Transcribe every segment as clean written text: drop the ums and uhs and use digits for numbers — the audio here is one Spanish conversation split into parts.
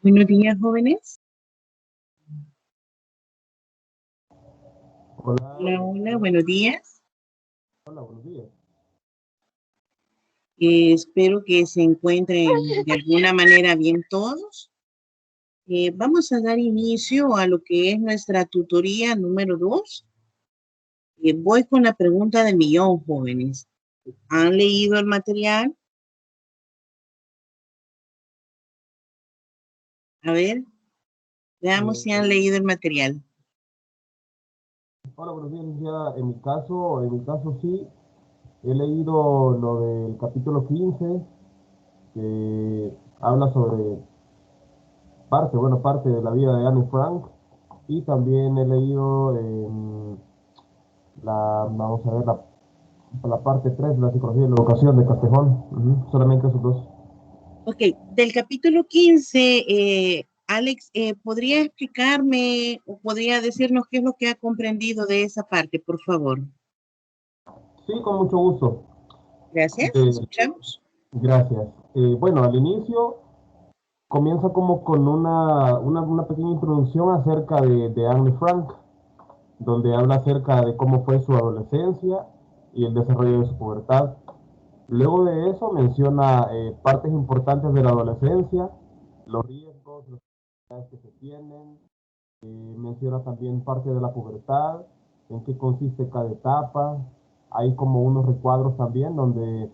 Buenos días, jóvenes. Hola, Hola, buenos hola, días. buenos días. Hola, buenos días. Espero que se encuentren de alguna manera bien todos. Vamos a dar inicio a lo que es nuestra tutoría número 2. Voy con la pregunta del millón, jóvenes. ¿Han leído el material? A ver, veamos si han Eh, leído el material. Hola, buenos días, licenciada. En mi caso sí, he leído lo del capítulo 15, que habla sobre parte de la vida de Anne Frank, y también he leído vamos a ver, la parte 3 de la psicología y la educación de Castejón. Solamente esos dos. Ok, del capítulo 15, Alex, ¿podría explicarme o podría decirnos qué es lo que ha comprendido de esa parte, por favor? Sí, con mucho gusto. Gracias, Eh, escuchamos. Gracias. Bueno, al inicio comienza como con una pequeña introducción acerca de Anne Frank, donde habla acerca de cómo fue su adolescencia y el desarrollo de su pubertad. Luego de eso menciona partes importantes de la adolescencia, los riesgos, las actividades que se tienen. Menciona también parte de la pubertad, en qué consiste cada etapa. Hay como unos recuadros también donde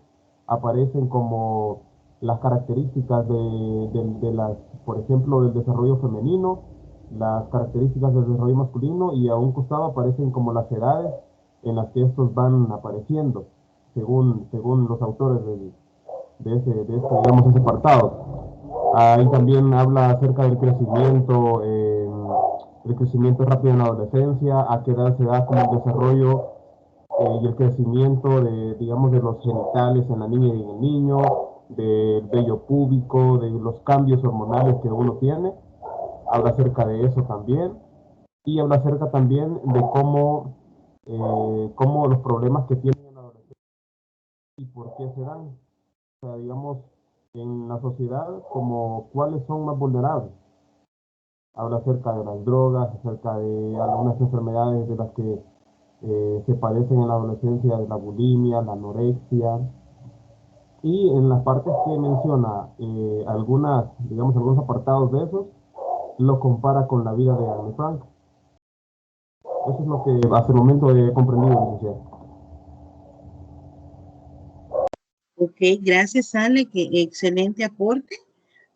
aparecen como las características las, por ejemplo, del desarrollo femenino, las características del desarrollo masculino, y a un costado aparecen como las edades en las que estos van apareciendo, según los autores digamos, ese apartado. Ahí también habla acerca del crecimiento rápido en la adolescencia, a qué edad se da como el desarrollo y el crecimiento digamos, de los genitales en la niña y en el niño, del vello púbico, de los cambios hormonales que uno tiene. Habla acerca de eso también. Y habla acerca también de cómo los problemas que tienen en la adolescencia y por qué se dan. O sea, digamos, en la sociedad, como cuáles son más vulnerables. Habla acerca de las drogas, acerca de algunas enfermedades de las que se padecen en la adolescencia, de la bulimia, la anorexia. Y en las partes que menciona algunos apartados de esos, lo compara con la vida de Anne Frank. Eso es lo que hasta el momento he comprendido, licenciado. Ok, gracias, Ale, que excelente aporte.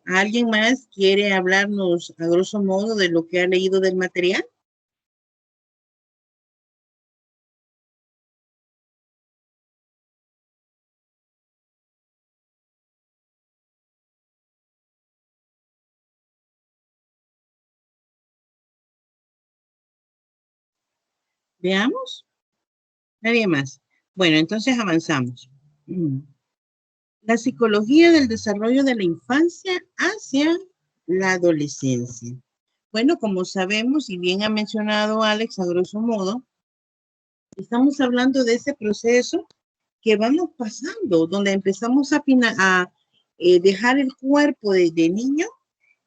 ¿Alguien más quiere hablarnos a grosso modo de lo que ha leído del material? Veamos. Nadie más. Bueno, entonces avanzamos. La psicología del desarrollo de la infancia hacia la adolescencia. Bueno, como sabemos, y bien ha mencionado Alex a grosso modo, estamos hablando de ese proceso que vamos pasando, donde empezamos a dejar el cuerpo de niño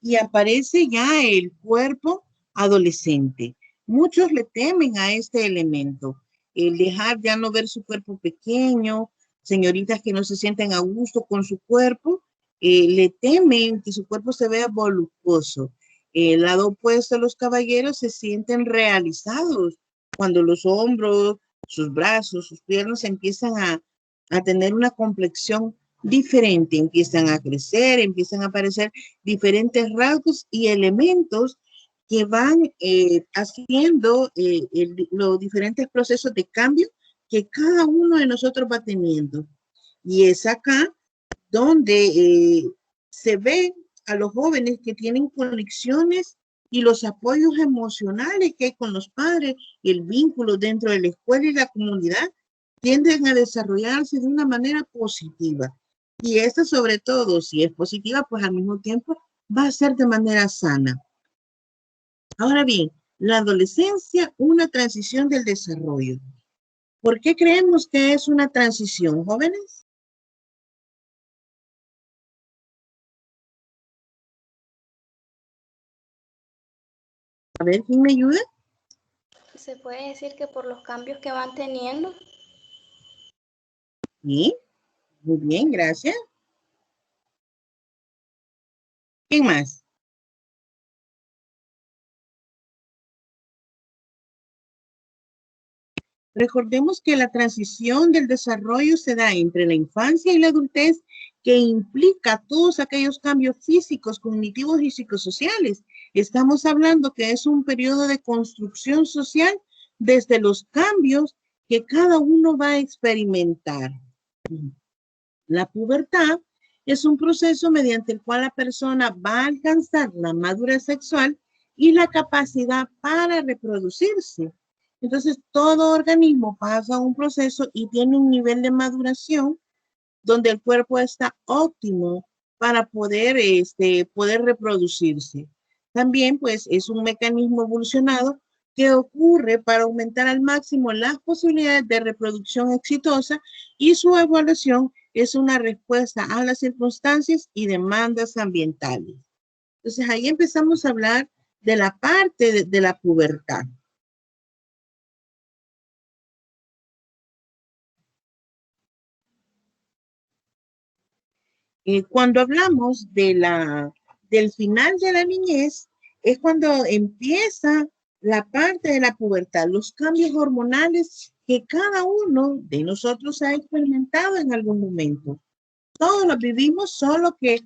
y aparece ya el cuerpo adolescente. Muchos le temen a este elemento, el dejar ya no ver su cuerpo pequeño, señoritas que no se sienten a gusto con su cuerpo, le temen que su cuerpo se vea voluptuoso. El lado opuesto, los caballeros se sienten realizados cuando los hombros, sus brazos, sus piernas empiezan a tener una complexión diferente, empiezan a crecer, empiezan a aparecer diferentes rasgos y elementos que van haciendo los diferentes procesos de cambio que cada uno de nosotros va teniendo. Y es acá donde se ve a los jóvenes que tienen conexiones y los apoyos emocionales que hay con los padres, el vínculo dentro de la escuela y la comunidad, tienden a desarrollarse de una manera positiva. Y esta, sobre todo, si es positiva, pues al mismo tiempo va a ser de manera sana. Ahora bien, la adolescencia, una transición del desarrollo. ¿Por qué creemos que es una transición, jóvenes? A ver, ¿quién me ayuda? Se puede decir que por los cambios que van teniendo. Sí, muy bien, gracias. ¿Quién más? Recordemos que la transición del desarrollo se da entre la infancia y la adultez, que implica todos aquellos cambios físicos, cognitivos y psicosociales. Estamos hablando que es un periodo de construcción social desde los cambios que cada uno va a experimentar. La pubertad es un proceso mediante el cual la persona va a alcanzar la madurez sexual y la capacidad para reproducirse. Entonces, todo organismo pasa un proceso y tiene un nivel de maduración donde el cuerpo está óptimo para poder reproducirse. También, pues, es un mecanismo evolucionado que ocurre para aumentar al máximo las posibilidades de reproducción exitosa, y su evaluación es una respuesta a las circunstancias y demandas ambientales. Entonces, ahí empezamos a hablar de la parte de la pubertad. Cuando hablamos del final de la niñez, es cuando empieza la parte de la pubertad, los cambios hormonales que cada uno de nosotros ha experimentado en algún momento. Todos los vivimos, solo que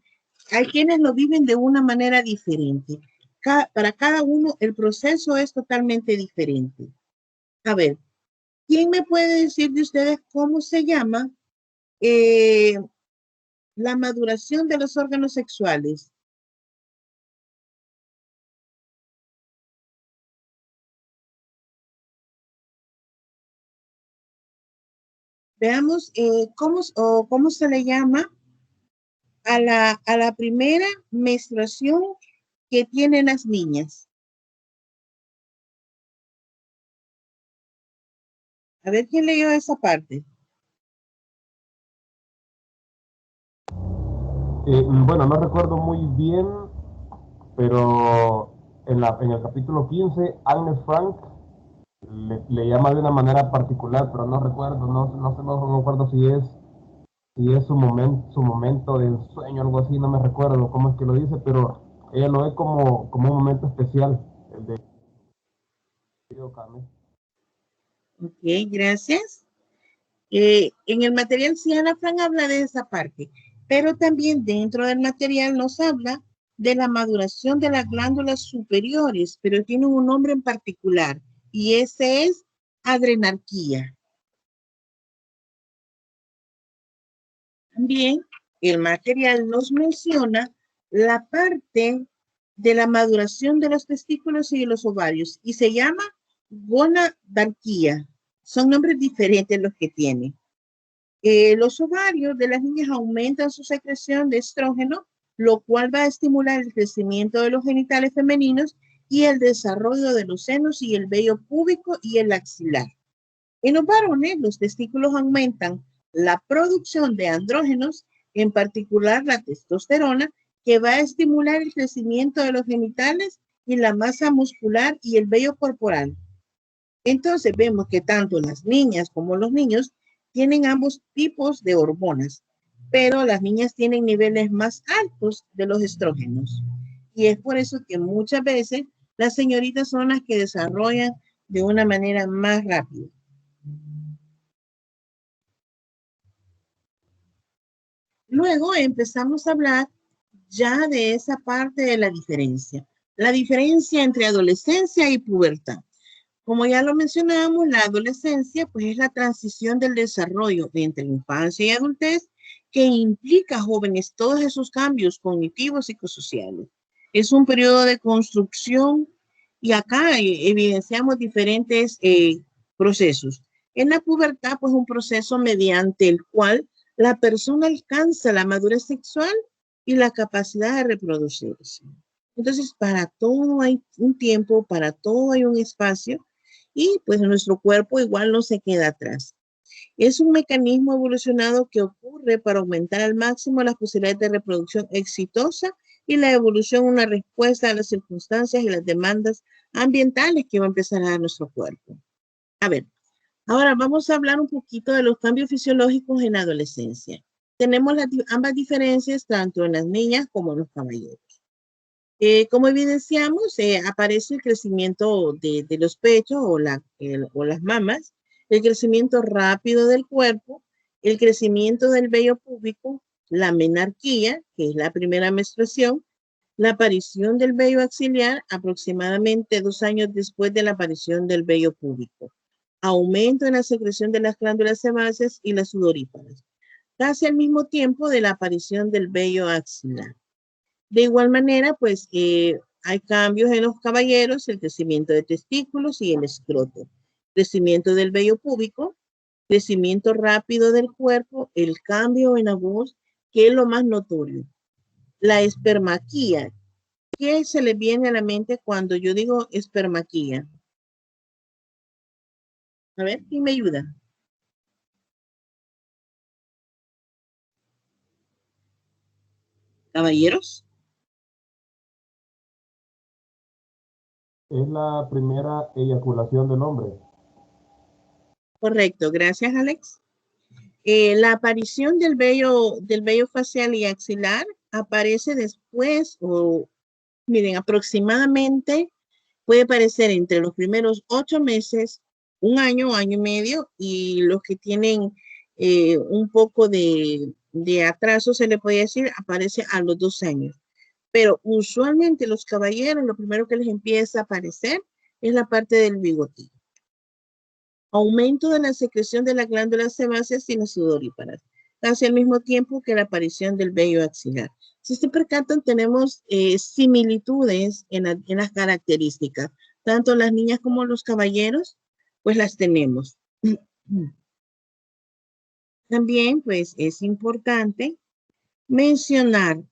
hay quienes lo viven de una manera diferente. Para cada uno el proceso es totalmente diferente. A ver, ¿quién me puede decir de ustedes cómo se llama la maduración de los órganos sexuales? Veamos cómo se le llama a la primera menstruación que tienen las niñas. A ver quién leyó esa parte. Bueno, no recuerdo muy bien, pero en el capítulo 15, Agnes Frank le llama de una manera particular, pero no recuerdo, no recuerdo si es su momento de sueño, algo así, no me recuerdo cómo es que lo dice, pero ella lo ve como un momento especial, el de Ok, gracias. En el material, sí, Ana Fran habla de esa parte, pero también dentro del material nos habla de la maduración de las glándulas superiores, pero tiene un nombre en particular, y ese es adrenarquía. También el material nos menciona la parte de la maduración de los testículos y de los ovarios, y se llama gonadarquía. Son nombres diferentes los que tiene. Los ovarios de las niñas aumentan su secreción de estrógeno, lo cual va a estimular el crecimiento de los genitales femeninos y el desarrollo de los senos y el vello púbico y el axilar. En los varones, los testículos aumentan la producción de andrógenos, en particular la testosterona, que va a estimular el crecimiento de los genitales y la masa muscular y el vello corporal. Entonces vemos que tanto las niñas como los niños tienen ambos tipos de hormonas, pero las niñas tienen niveles más altos de los estrógenos. Y es por eso que muchas veces las señoritas son las que desarrollan de una manera más rápida. Luego empezamos a hablar ya de esa parte de la diferencia entre adolescencia y pubertad. Como ya lo mencionábamos, la adolescencia pues es la transición del desarrollo entre infancia y adultez, que implica, jóvenes, todos esos cambios cognitivos y psicosociales. Es un periodo de construcción y acá evidenciamos diferentes procesos. En la pubertad, pues un proceso mediante el cual la persona alcanza la madurez sexual y la capacidad de reproducirse. Entonces, para todo hay un tiempo, para todo hay un espacio, y pues nuestro cuerpo igual no se queda atrás. Es un mecanismo evolucionado que ocurre para aumentar al máximo las posibilidades de reproducción exitosa, y la evolución una respuesta a las circunstancias y las demandas ambientales que va a empezar a dar nuestro cuerpo. A ver, ahora vamos a hablar un poquito de los cambios fisiológicos en la adolescencia. Tenemos ambas diferencias tanto en las niñas como en los caballeros. Como evidenciamos, aparece el crecimiento de los pechos o las mamas, el crecimiento rápido del cuerpo, el crecimiento del vello púbico, la menarquía, que es la primera menstruación, la aparición del vello axilar aproximadamente 2 años después de la aparición del vello púbico, aumento en la secreción de las glándulas sebáceas y las sudoríparas, casi al mismo tiempo de la aparición del vello axilar. De igual manera, pues hay cambios en los caballeros, el crecimiento de testículos y el escroto, crecimiento del vello púbico, crecimiento rápido del cuerpo, el cambio en la voz, que es lo más notorio. La espermaquía. ¿Qué se le viene a la mente cuando yo digo espermaquía? A ver, ¿quién me ayuda? ¿Caballeros? Es la primera eyaculación del hombre. Correcto, gracias Alex. La aparición del vello facial y axilar aparece después o, miren, aproximadamente puede aparecer entre los primeros 8 meses, 1 año, año y medio, y los que tienen un poco de atraso, se le puede decir, aparece a los 2 años. Pero usualmente los caballeros, lo primero que les empieza a aparecer es la parte del bigotillo. Aumento de la secreción de las glándulas sebáceas y las sudoríparas, casi al mismo tiempo que la aparición del vello axilar. Si se percatan, tenemos similitudes en las características. Tanto las niñas como los caballeros, pues las tenemos. También, pues, es importante mencionar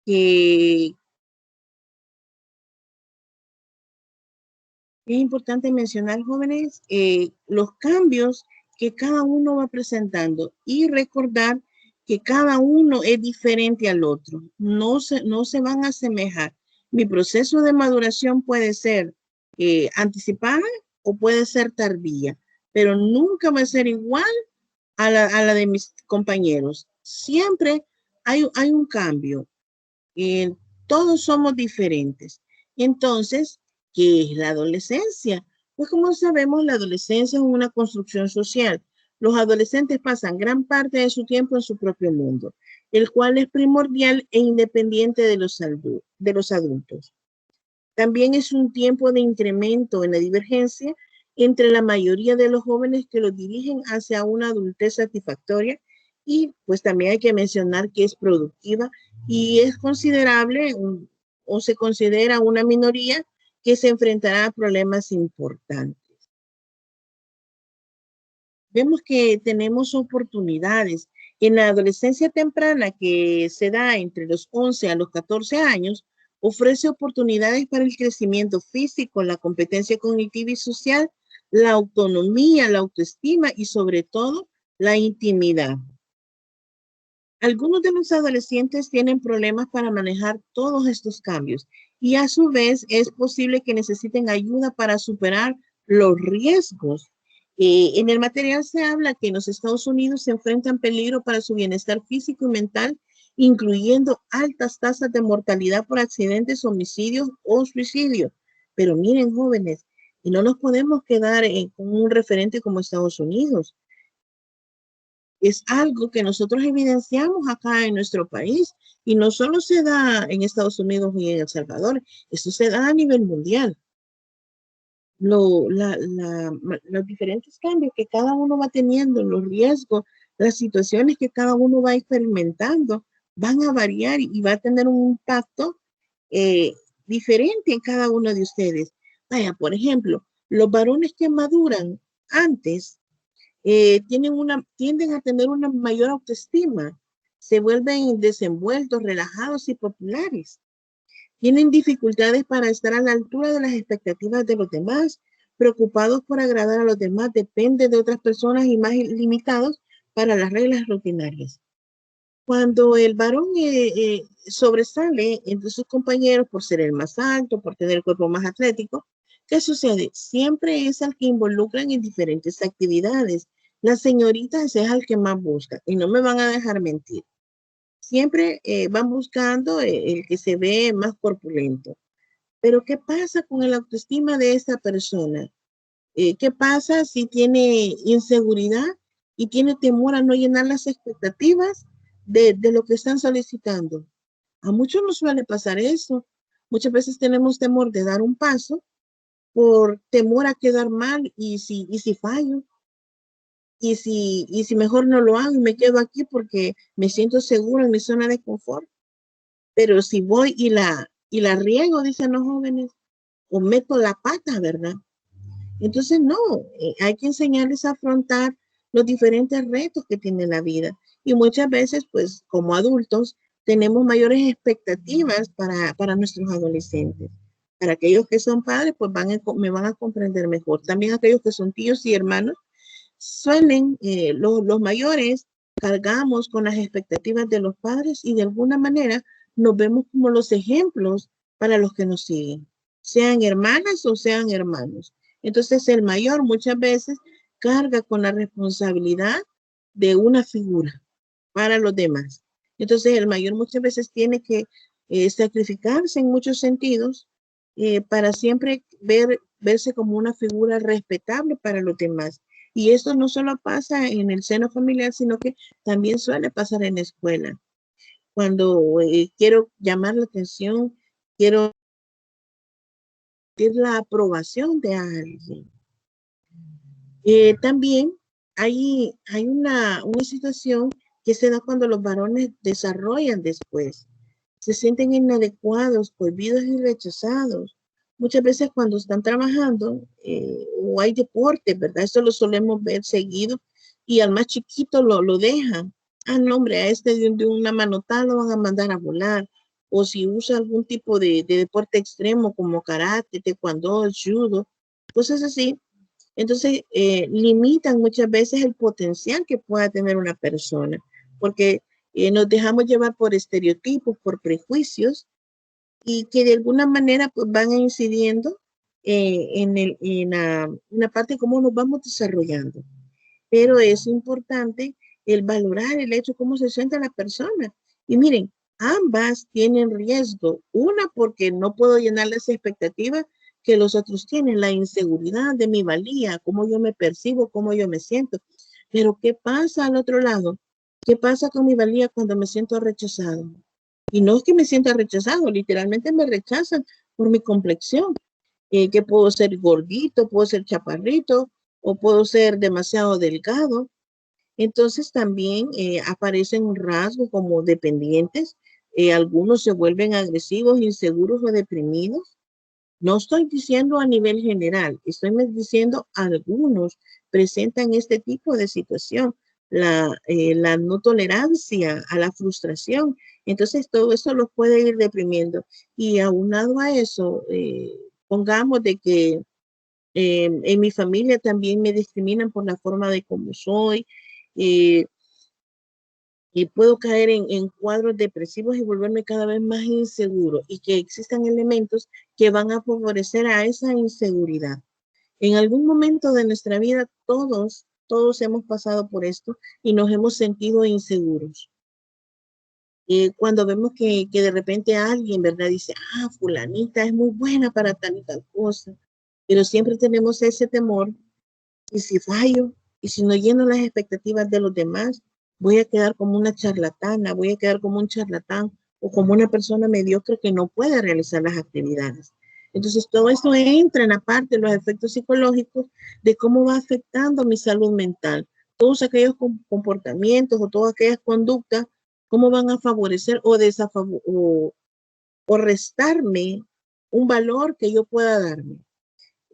que jóvenes, los cambios que cada uno va presentando y recordar que cada uno es diferente al otro, no se van a asemejar. Mi proceso de maduración puede ser anticipada o puede ser tardía, pero nunca va a ser igual a la de mis compañeros. Siempre hay un cambio. Eh, Todos somos diferentes. Entonces, ¿qué es la adolescencia? Pues como sabemos, la adolescencia es una construcción social. Los adolescentes pasan gran parte de su tiempo en su propio mundo, el cual es primordial e independiente de los adultos. También es un tiempo de incremento en la divergencia entre la mayoría de los jóvenes que los dirigen hacia una adultez satisfactoria y pues también hay que mencionar que es productiva y es considerable o se considera una minoría que se enfrentará a problemas importantes. Vemos que tenemos oportunidades. En la adolescencia temprana que se da entre los 11 a los 14 años, ofrece oportunidades para el crecimiento físico, la competencia cognitiva y social, la autonomía, la autoestima y sobre todo la intimidad. Algunos de los adolescentes tienen problemas para manejar todos estos cambios y a su vez es posible que necesiten ayuda para superar los riesgos. En el material se habla que en los Estados Unidos se enfrentan peligro para su bienestar físico y mental, incluyendo altas tasas de mortalidad por accidentes, homicidios o suicidio. Pero miren, jóvenes, y no nos podemos quedar con un referente como Estados Unidos. Es algo que nosotros evidenciamos acá en nuestro país y no solo se da en Estados Unidos y en El Salvador, esto se da a nivel mundial. Los diferentes cambios que cada uno va teniendo, los riesgos, las situaciones que cada uno va experimentando, van a variar y va a tener un impacto diferente en cada uno de ustedes. Vaya, por ejemplo, los varones que maduran antes tienden a tener una mayor autoestima, se vuelven desenvueltos, relajados y populares. Tienen dificultades para estar a la altura de las expectativas de los demás, preocupados por agradar a los demás, dependen de otras personas y más limitados para las reglas rutinarias. Cuando el varón sobresale entre sus compañeros por ser el más alto, por tener el cuerpo más atlético, ¿Qué sucede? Siempre es al que involucran en diferentes actividades. Las señoritas es al que más busca y no me van a dejar mentir. Siempre van buscando el que se ve más corpulento. Pero ¿qué pasa con el autoestima de esa persona? ¿Qué pasa si tiene inseguridad y tiene temor a no llenar las expectativas de lo que están solicitando? A muchos nos suele pasar eso. Muchas veces tenemos temor de dar un paso por temor a quedar mal y si fallo, y si mejor no lo hago y me quedo aquí porque me siento seguro en mi zona de confort. Pero si voy y la riego, dicen los jóvenes, o meto la pata, ¿verdad? Entonces, no, hay que enseñarles a afrontar los diferentes retos que tiene la vida. Y muchas veces, pues, como adultos, tenemos mayores expectativas para nuestros adolescentes. Para aquellos que son padres, pues me van a comprender mejor. También aquellos que son tíos y hermanos, suelen, los mayores, cargamos con las expectativas de los padres y de alguna manera nos vemos como los ejemplos para los que nos siguen, sean hermanas o sean hermanos. Entonces el mayor muchas veces carga con la responsabilidad de una figura para los demás. Entonces el mayor muchas veces tiene que sacrificarse en muchos sentidos para siempre verse como una figura respetable para los demás. Y esto no solo pasa en el seno familiar, sino que también suele pasar en la escuela. Cuando quiero llamar la atención, quiero la aprobación de alguien. También hay una situación que se da cuando los varones desarrollan después. Se sienten inadecuados, prohibidos y rechazados. Muchas veces cuando están trabajando o hay deporte, ¿verdad? Esto lo solemos ver seguido y al más chiquito lo dejan. Ah, no, hombre, a este de una manotada lo van a mandar a volar. O si usa algún tipo de deporte extremo como karate, taekwondo, judo, cosas así. Entonces, limitan muchas veces el potencial que pueda tener una persona, porque nos dejamos llevar por estereotipos, por prejuicios, y que de alguna manera pues, van incidiendo en la parte de cómo nos vamos desarrollando. Pero es importante el valorar el hecho, cómo se siente la persona. Y miren, ambas tienen riesgo. Una porque no puedo llenar las expectativas que los otros tienen, la inseguridad de mi valía, cómo yo me percibo, cómo yo me siento. Pero ¿qué pasa al otro lado? ¿Qué pasa con mi valía cuando me siento rechazado? Y no es que me sienta rechazado, literalmente me rechazan por mi complexión, que puedo ser gordito, puedo ser chaparrito, o puedo ser demasiado delgado. Entonces también aparecen rasgos como dependientes. Algunos se vuelven agresivos, inseguros o deprimidos. No estoy diciendo a nivel general, estoy diciendo algunos presentan este tipo de situación, la no tolerancia a la frustración. Entonces todo eso los puede ir deprimiendo. Y aunado a eso, pongamos de que en mi familia también me discriminan por la forma de cómo soy. eh, y puedo caer en cuadros depresivos y volverme cada vez más inseguro y que existan elementos que van a favorecer a esa inseguridad. En algún momento de nuestra vida todos hemos pasado por esto y nos hemos sentido inseguros. Cuando vemos que de repente alguien, ¿verdad? Dice, ah, fulanita es muy buena para tal y tal cosa, pero siempre tenemos ese temor. Y si fallo, y si no lleno las expectativas de los demás, voy a quedar como una charlatana, voy a quedar como un charlatán o como una persona mediocre que no puede realizar las actividades. Entonces, todo esto entra en la parte de los efectos psicológicos de cómo va afectando mi salud mental. Todos aquellos comportamientos o todas aquellas conductas, cómo van a favorecer o restarme un valor que yo pueda darme.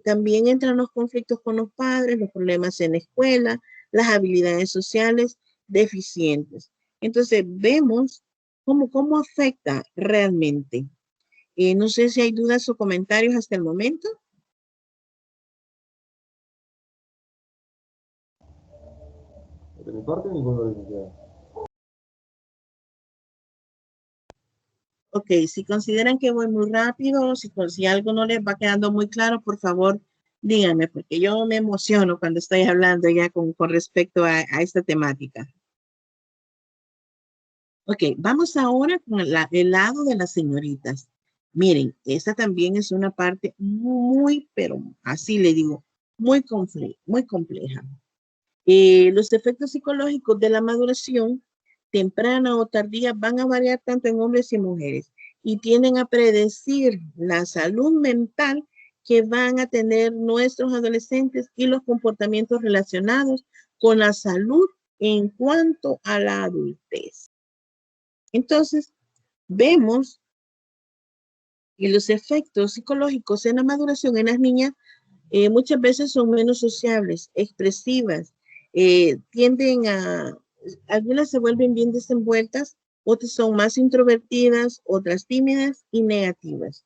También entran los conflictos con los padres, los problemas en la escuela, las habilidades sociales deficientes. Entonces, vemos cómo afecta realmente. No sé si hay dudas o comentarios hasta el momento. De mi parte, ninguno, licenciado. Ok, si consideran que voy muy rápido, si algo no les va quedando muy claro, por favor, díganme, porque yo me emociono cuando estoy hablando ya con respecto a esta temática. Ok, vamos ahora con el lado de las señoritas. Miren, esta también es una parte muy, pero así le digo, muy compleja. Los efectos psicológicos de la maduración temprana o tardía van a variar tanto en hombres y mujeres y tienden a predecir la salud mental que van a tener nuestros adolescentes y los comportamientos relacionados con la salud en cuanto a la adultez. Entonces, vemos que los efectos psicológicos en la maduración en las niñas muchas veces son menos sociables, expresivas, algunas se vuelven bien desenvueltas, otras son más introvertidas, otras tímidas y negativas.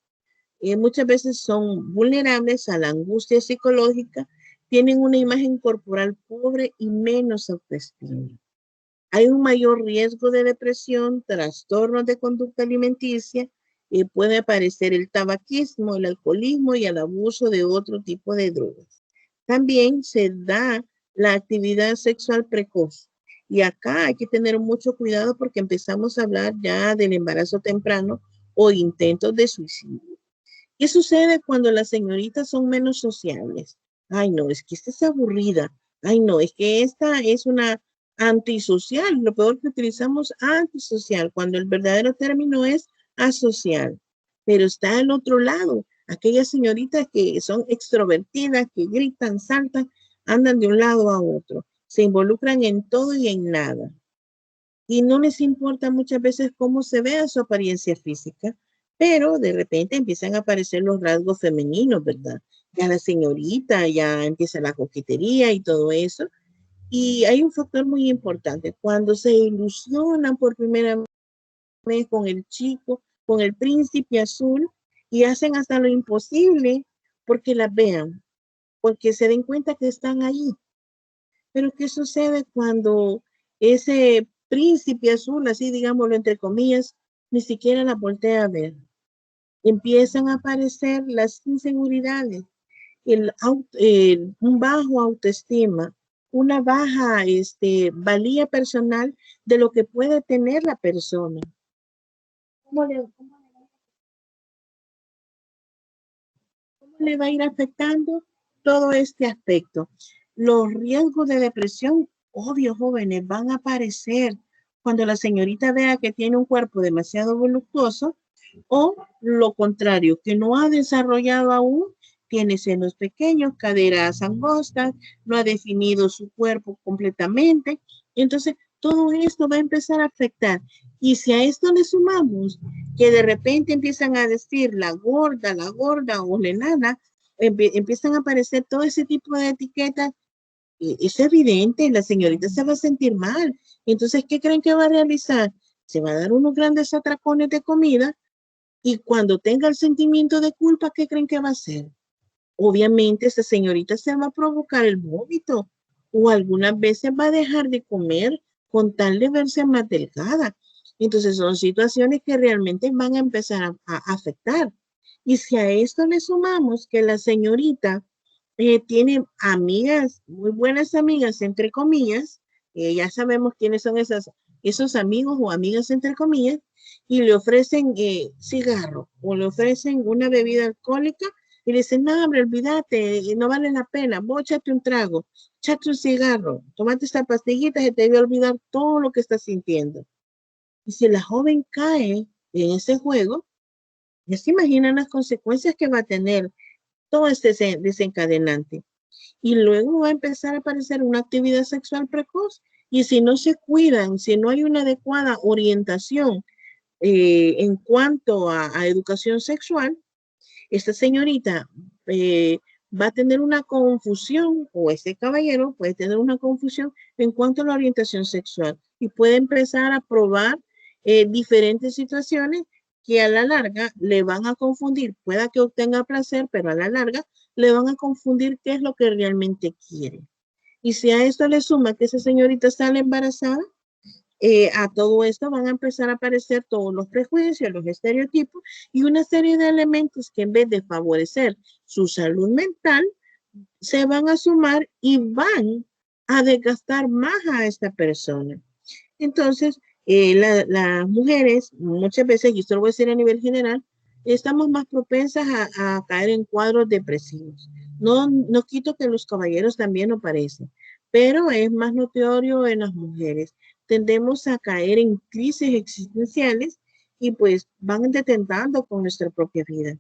Muchas veces son vulnerables a la angustia psicológica, tienen una imagen corporal pobre y menos autoestima. Hay un mayor riesgo de depresión, trastornos de conducta alimenticia, puede aparecer el tabaquismo, el alcoholismo y el abuso de otro tipo de drogas. También se da la actividad sexual precoz. Y acá hay que tener mucho cuidado porque empezamos a hablar ya del embarazo temprano o intentos de suicidio. ¿Qué sucede cuando las señoritas son menos sociables? Ay, no, es que esta es aburrida. Ay, no, es que esta es una antisocial. Lo peor que utilizamos antisocial, cuando el verdadero término es asocial. Pero está al otro lado. Aquellas señoritas que son extrovertidas, que gritan, saltan, andan de un lado a otro. Se involucran en todo y en nada. Y no les importa muchas veces cómo se vea su apariencia física, pero de repente empiezan a aparecer los rasgos femeninos, ¿verdad? Ya la señorita, ya empieza la coquetería y todo eso. Y hay un factor muy importante, cuando se ilusionan por primera vez con el chico, con el príncipe azul, y hacen hasta lo imposible porque las vean, porque se den cuenta que están ahí. Pero ¿qué sucede cuando ese príncipe azul, así digámoslo entre comillas, ni siquiera la voltea a ver? Empiezan a aparecer las inseguridades, un bajo autoestima, una baja valía personal de lo que puede tener la persona. ¿Cómo le va a ir afectando todo este aspecto? Los riesgos de depresión, obvio, jóvenes, van a aparecer cuando la señorita vea que tiene un cuerpo demasiado voluptuoso o lo contrario, que no ha desarrollado aún, tiene senos pequeños, caderas angostas, no ha definido su cuerpo completamente. Entonces, todo esto va a empezar a afectar. Y si a esto le sumamos que de repente empiezan a decir la gorda o la enana, empiezan a aparecer todo ese tipo de etiquetas, es evidente, la señorita se va a sentir mal. Entonces, ¿qué creen que va a realizar? Se va a dar unos grandes atracones de comida y cuando tenga el sentimiento de culpa, ¿qué creen que va a hacer? Obviamente, esa señorita se va a provocar el vómito o algunas veces va a dejar de comer con tal de verse más delgada. Entonces, son situaciones que realmente van a empezar a afectar. Y si a esto le sumamos que la señorita tiene amigas, muy buenas amigas, entre comillas, ya sabemos quiénes son esos amigos o amigas, entre comillas, y le ofrecen cigarro o le ofrecen una bebida alcohólica y le dicen, no, hombre, olvídate, no vale la pena, vos échate un trago, échate un cigarro, tomate esta pastillita, se te debe olvidar todo lo que estás sintiendo. Y si la joven cae en ese juego, ya se imaginan las consecuencias que va a tener todo este desencadenante. Y luego va a empezar a aparecer una actividad sexual precoz. Y si no se cuidan, si no hay una adecuada orientación en cuanto a educación sexual, esta señorita va a tener una confusión, o este caballero puede tener una confusión en cuanto a la orientación sexual y puede empezar a probar diferentes situaciones que a la larga le van a confundir. Pueda que obtenga placer, pero a la larga le van a confundir qué es lo que realmente quiere. Y si a esto le suma que esa señorita sale embarazada, a todo esto van a empezar a aparecer todos los prejuicios, los estereotipos y una serie de elementos que en vez de favorecer su salud mental, se van a sumar y van a desgastar más a esta persona. Entonces, las mujeres, muchas veces, y esto lo voy a decir a nivel general, estamos más propensas a caer en cuadros depresivos. No quito que los caballeros también lo parecen, pero es más notorio en las mujeres. Tendemos a caer en crisis existenciales y pues van detentando con nuestra propia vida.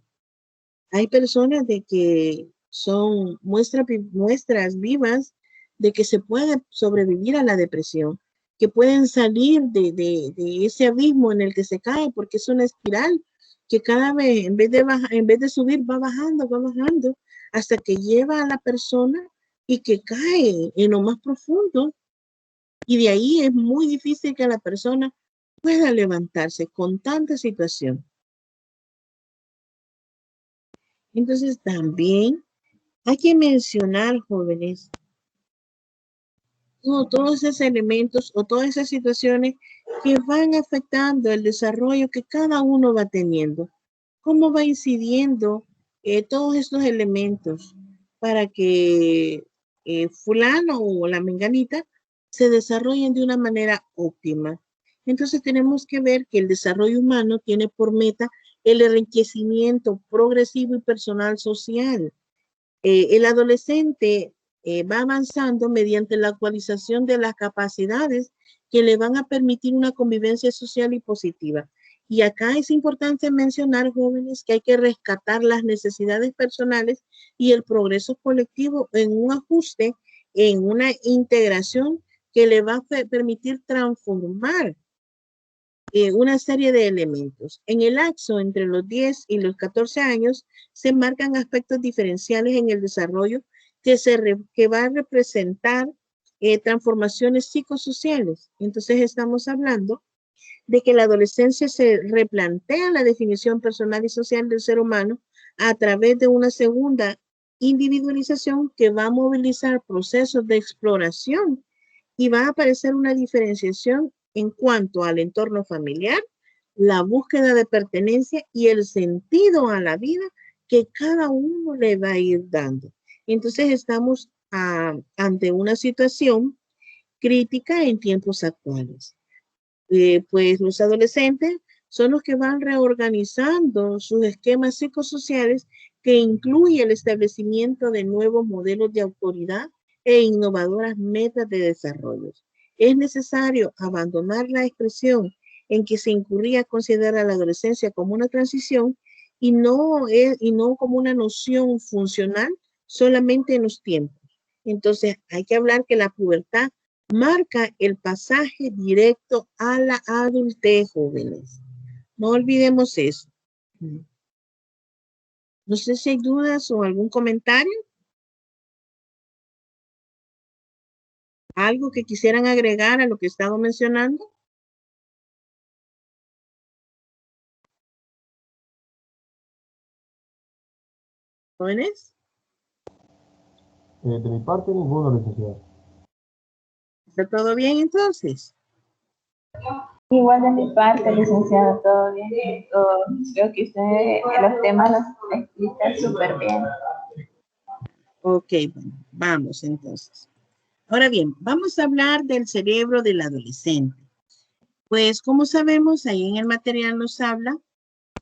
Hay personas de que son muestras vivas de que se puede sobrevivir a la depresión, que pueden salir de ese abismo en el que se cae, porque es una espiral que cada vez, en vez de subir, va bajando, hasta que lleva a la persona y que cae en lo más profundo. Y de ahí es muy difícil que la persona pueda levantarse con tanta situación. Entonces también hay que mencionar, jóvenes, todos esos elementos o todas esas situaciones que van afectando el desarrollo que cada uno va teniendo. ¿Cómo va incidiendo todos estos elementos para que fulano o la menganita se desarrollen de una manera óptima? Entonces tenemos que ver que el desarrollo humano tiene por meta el enriquecimiento progresivo y personal social. El adolescente va avanzando mediante la actualización de las capacidades que le van a permitir una convivencia social y positiva. Y acá es importante mencionar, jóvenes, que hay que rescatar las necesidades personales y el progreso colectivo en un ajuste, en una integración que le va a permitir transformar una serie de elementos. En el lapso entre los 10 y los 14 años se marcan aspectos diferenciales en el desarrollo que va a representar transformaciones psicosociales. Entonces estamos hablando de que la adolescencia se replantea la definición personal y social del ser humano a través de una segunda individualización que va a movilizar procesos de exploración y va a aparecer una diferenciación en cuanto al entorno familiar, la búsqueda de pertenencia y el sentido a la vida que cada uno le va a ir dando. Entonces estamos ante una situación crítica en tiempos actuales. Pues los adolescentes son los que van reorganizando sus esquemas psicosociales que incluye el establecimiento de nuevos modelos de autoridad e innovadoras metas de desarrollo. Es necesario abandonar la expresión en que se incurría a considerar la adolescencia como una transición y no como una noción funcional solamente en los tiempos. Entonces hay que hablar que la pubertad marca el pasaje directo a la adultez, jóvenes. No olvidemos eso. No sé si hay dudas o algún comentario. ¿Algo que quisieran agregar a lo que he estado mencionando? ¿Jóvenes? De mi parte, ninguno, licenciado. ¿Está todo bien entonces? Igual de mi parte, licenciado, todo bien. Creo que usted los temas los explica súper bien. Ok, bueno, vamos entonces. Ahora bien, vamos a hablar del cerebro del adolescente. Pues, como sabemos, ahí en el material nos habla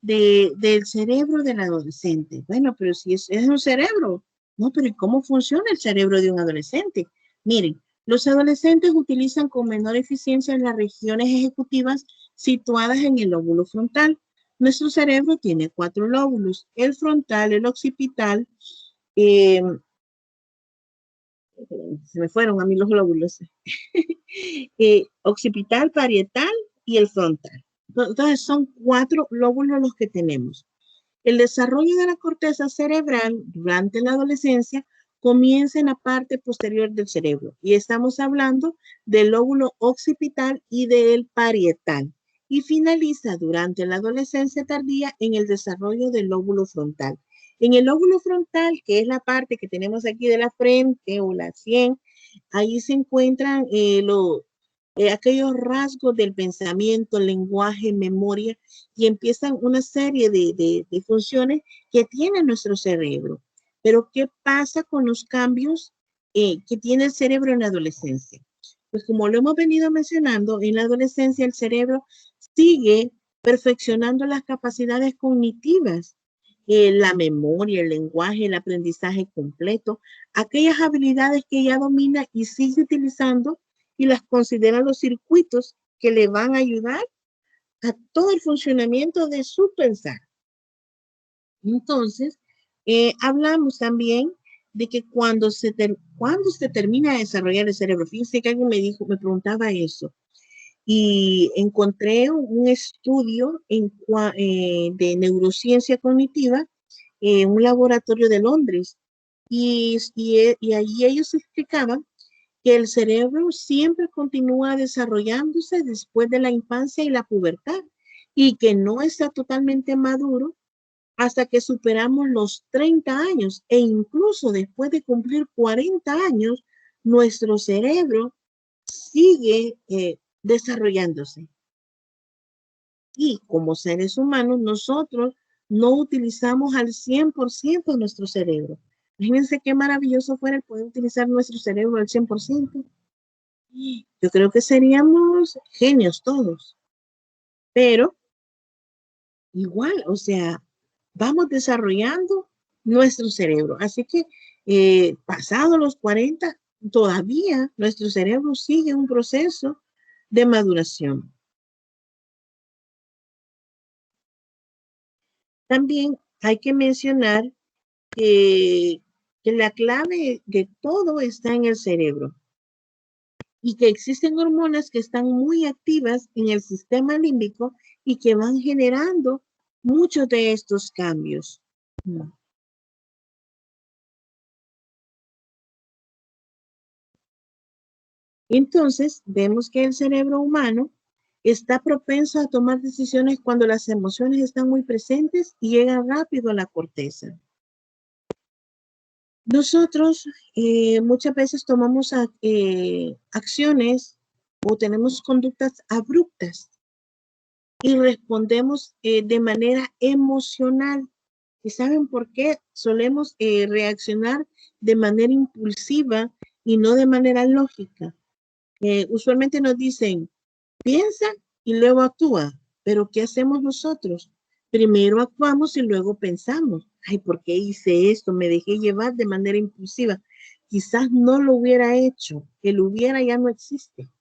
del cerebro del adolescente. Bueno, pero si es un cerebro. No, pero ¿y cómo funciona el cerebro de un adolescente? Miren, los adolescentes utilizan con menor eficiencia las regiones ejecutivas situadas en el lóbulo frontal. Nuestro cerebro tiene 4 lóbulos, el frontal, el occipital, se me fueron a mí los lóbulos, occipital, parietal y el frontal. Entonces son 4 lóbulos los que tenemos. El desarrollo de la corteza cerebral durante la adolescencia comienza en la parte posterior del cerebro y estamos hablando del lóbulo occipital y del parietal y finaliza durante la adolescencia tardía en el desarrollo del lóbulo frontal. En el lóbulo frontal, que es la parte que tenemos aquí de la frente o la sien, ahí se encuentran aquellos rasgos del pensamiento, lenguaje, memoria, y empiezan una serie de funciones que tiene nuestro cerebro. Pero, ¿qué pasa con los cambios que tiene el cerebro en la adolescencia? Pues como lo hemos venido mencionando, en la adolescencia el cerebro sigue perfeccionando las capacidades cognitivas, la memoria, el lenguaje, el aprendizaje completo, aquellas habilidades que ya domina y sigue utilizando y las considera los circuitos que le van a ayudar a todo el funcionamiento de su pensar. Entonces, hablamos también de que cuando se termina de desarrollar el cerebro, fíjense que alguien me preguntaba eso, y encontré un estudio de neurociencia cognitiva en un laboratorio de Londres, y allí ellos explicaban que el cerebro siempre continúa desarrollándose después de la infancia y la pubertad, y que no está totalmente maduro hasta que superamos los 30 años, e incluso después de cumplir 40 años, nuestro cerebro sigue desarrollándose. Y como seres humanos, nosotros no utilizamos al 100% nuestro cerebro. Imagínense qué maravilloso fuera el poder utilizar nuestro cerebro al 100%. Yo creo que seríamos genios todos. Pero igual, o sea, vamos desarrollando nuestro cerebro. Así que pasados los 40, todavía nuestro cerebro sigue un proceso de maduración. También hay que mencionar que la clave de todo está en el cerebro y que existen hormonas que están muy activas en el sistema límbico y que van generando muchos de estos cambios. Entonces, vemos que el cerebro humano está propenso a tomar decisiones cuando las emociones están muy presentes y llegan rápido a la corteza. Nosotros muchas veces tomamos acciones o tenemos conductas abruptas y respondemos de manera emocional. ¿Y saben por qué solemos reaccionar de manera impulsiva y no de manera lógica? Usualmente nos dicen, piensa y luego actúa, pero ¿qué hacemos nosotros? Primero actuamos y luego pensamos, ay, ¿por qué hice esto? Me dejé llevar de manera impulsiva. Quizás no lo hubiera hecho, que lo hubiera ya no existe.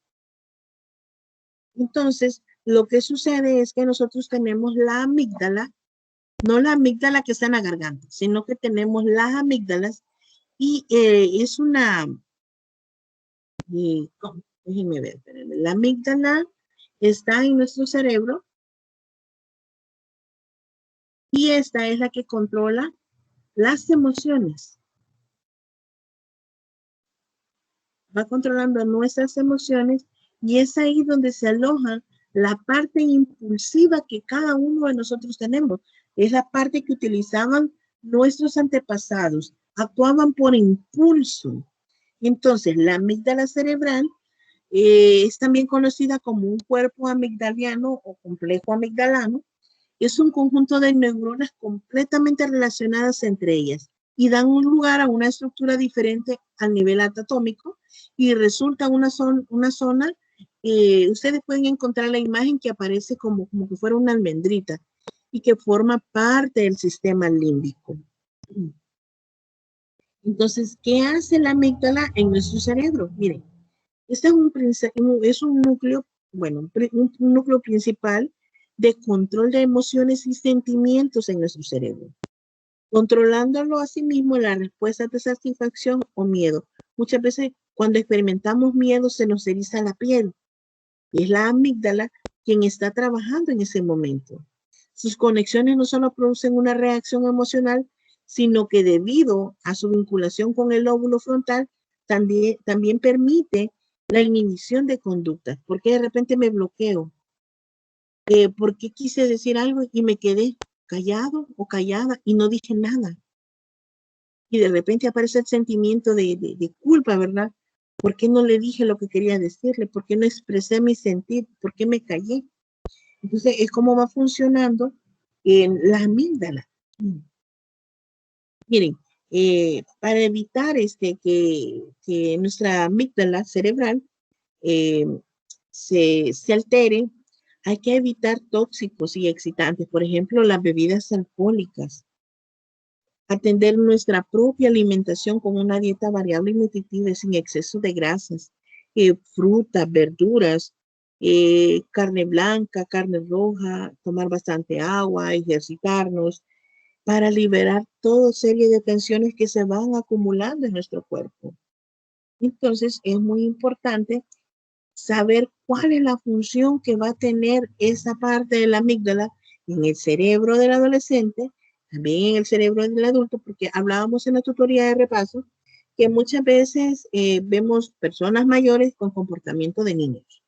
Entonces, lo que sucede es que nosotros tenemos la amígdala, no la amígdala que está en la garganta, sino que tenemos las amígdalas y es una, déjenme ver, la amígdala está en nuestro cerebro y esta es la que controla las emociones. Va controlando nuestras emociones y es ahí donde se aloja la parte impulsiva que cada uno de nosotros tenemos. Es la parte que utilizaban nuestros antepasados. Actuaban por impulso. Entonces, la amígdala cerebral es también conocida como un cuerpo amigdaliano o complejo amigdalano. Es un conjunto de neuronas completamente relacionadas entre ellas y dan un lugar a una estructura diferente a nivel anatómico y resulta una zona, ustedes pueden encontrar la imagen que aparece como que fuera una almendrita y que forma parte del sistema límbico. Entonces, ¿qué hace la amígdala en nuestro cerebro? Miren, este es un núcleo, bueno, un núcleo principal de control de emociones y sentimientos en nuestro cerebro, controlándolo a sí mismo la respuesta de satisfacción o miedo. Muchas veces cuando experimentamos miedo se nos eriza la piel y es la amígdala quien está trabajando en ese momento. Sus conexiones no solo producen una reacción emocional, sino que debido a su vinculación con el lóbulo frontal, también permite la inhibición de conductas. Porque de repente me bloqueo, porque quise decir algo y me quedé callado o callada y no dije nada. Y de repente aparece el sentimiento de culpa, ¿verdad? ¿Por qué no le dije lo que quería decirle? ¿Por qué no expresé mi sentir? ¿Por qué me callé? Entonces, es como va funcionando en la amígdala. Miren, para evitar que nuestra amígdala cerebral eh, se altere, hay que evitar tóxicos y excitantes, por ejemplo, las bebidas alcohólicas. Atender nuestra propia alimentación con una dieta variable y nutritiva sin exceso de grasas, frutas, verduras, carne blanca, carne roja, tomar bastante agua, ejercitarnos para liberar toda serie de tensiones que se van acumulando en nuestro cuerpo. Entonces es muy importante saber cuál es la función que va a tener esa parte de la amígdala en el cerebro del adolescente, también en el cerebro del adulto, porque hablábamos en la tutoría de repaso que muchas veces vemos personas mayores con comportamiento de niños.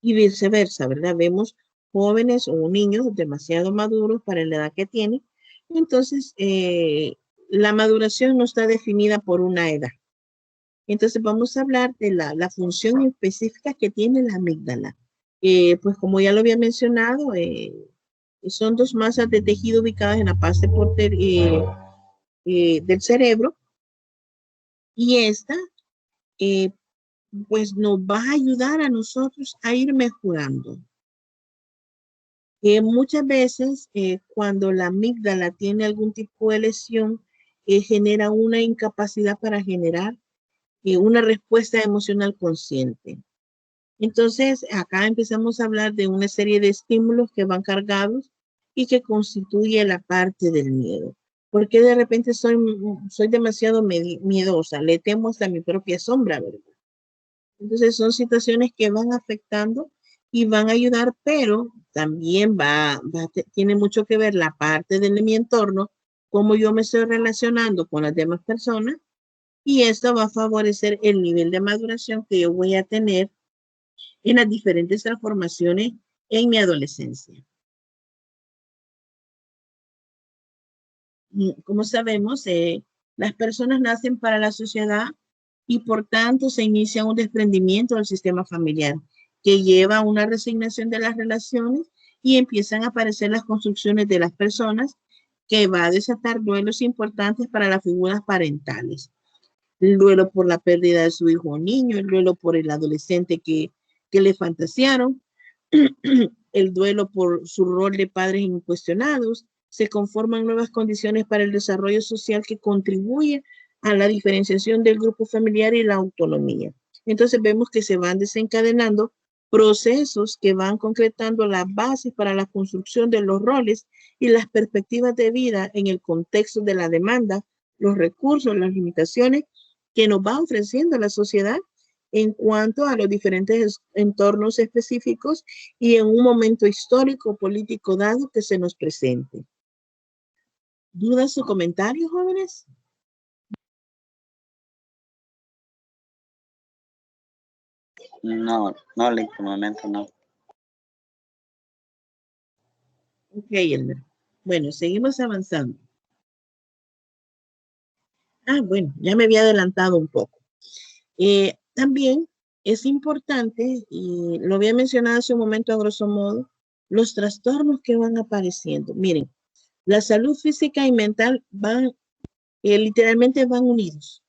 Y viceversa, ¿verdad? Vemos jóvenes o niños demasiado maduros para la edad que tienen. Entonces, la maduración no está definida por una edad. Entonces vamos a hablar de la función específica que tiene la amígdala. Pues como ya lo había mencionado, son dos masas de tejido ubicadas en la parte del cerebro y esta pues nos va a ayudar a nosotros a ir mejorando. Muchas veces cuando la amígdala tiene algún tipo de lesión, genera una incapacidad para generar una respuesta emocional consciente. Entonces, acá empezamos a hablar de una serie de estímulos que van cargados y que constituye la parte del miedo. Porque de repente soy demasiado miedosa, le temo hasta mi propia sombra, ¿verdad? Entonces, son situaciones que van afectando y van a ayudar, pero también tiene mucho que ver la parte de mi entorno, cómo yo me estoy relacionando con las demás personas, y esto va a favorecer el nivel de maduración que yo voy a tener en las diferentes transformaciones en mi adolescencia. Como sabemos, las personas nacen para la sociedad y por tanto se inicia un desprendimiento del sistema familiar que lleva a una resignación de las relaciones y empiezan a aparecer las construcciones de las personas que va a desatar duelos importantes para las figuras parentales. El duelo por la pérdida de su hijo o niño, el duelo por el adolescente que le fantasearon, el duelo por su rol de padres incuestionados, se conforman nuevas condiciones para el desarrollo social que contribuye a la diferenciación del grupo familiar y la autonomía. Entonces vemos que se van desencadenando procesos que van concretando las bases para la construcción de los roles y las perspectivas de vida en el contexto de la demanda, los recursos, las limitaciones que nos va ofreciendo la sociedad en cuanto a los diferentes entornos específicos y en un momento histórico político dado que se nos presente. ¿Dudas o comentarios, jóvenes? No, en este momento no. Ok, Elmer. Bueno, seguimos avanzando. Bueno, ya me había adelantado un poco. También es importante, y lo había mencionado hace un momento a grosso modo, los trastornos que van apareciendo. Miren, la salud física y mental literalmente van unidos.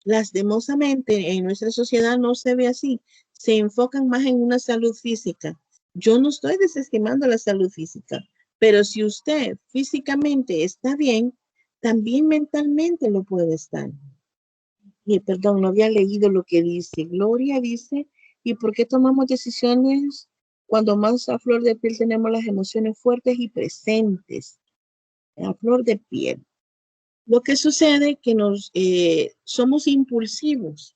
Lastimosamente, en nuestra sociedad no se ve así. Se enfocan más en una salud física. Yo no estoy desestimando la salud física, pero si usted físicamente está bien, también mentalmente lo puede estar. Perdón, no había leído lo que dice. Gloria dice, ¿y por qué tomamos decisiones cuando más a flor de piel tenemos las emociones fuertes y presentes? A flor de piel. Lo que sucede es que somos impulsivos.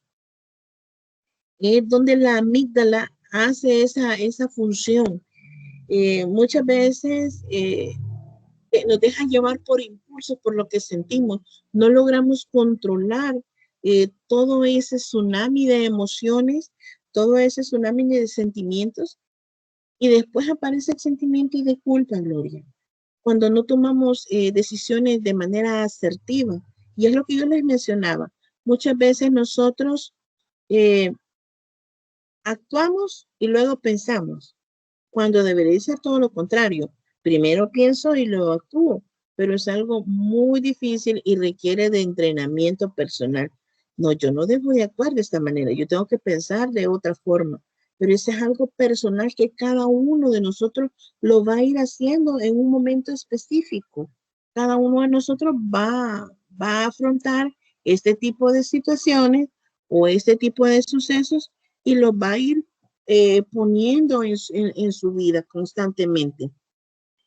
Es donde la amígdala hace esa función. Muchas veces nos dejan llevar por impulso, por lo que sentimos. No logramos controlar todo ese tsunami de emociones, todo ese tsunami de sentimientos, y después aparece el sentimiento de culpa, Gloria, cuando no tomamos decisiones de manera asertiva. Y es lo que yo les mencionaba. muchas veces nosotros actuamos y luego pensamos, cuando debería ser todo lo contrario. Primero pienso y luego actúo, pero es algo muy difícil y requiere de entrenamiento personal. No, yo no debo de actuar de esta manera, yo tengo que pensar de otra forma, pero eso es algo personal que cada uno de nosotros lo va a ir haciendo en un momento específico. Cada uno de nosotros va a afrontar este tipo de situaciones o este tipo de sucesos y lo va a ir poniendo en su vida constantemente.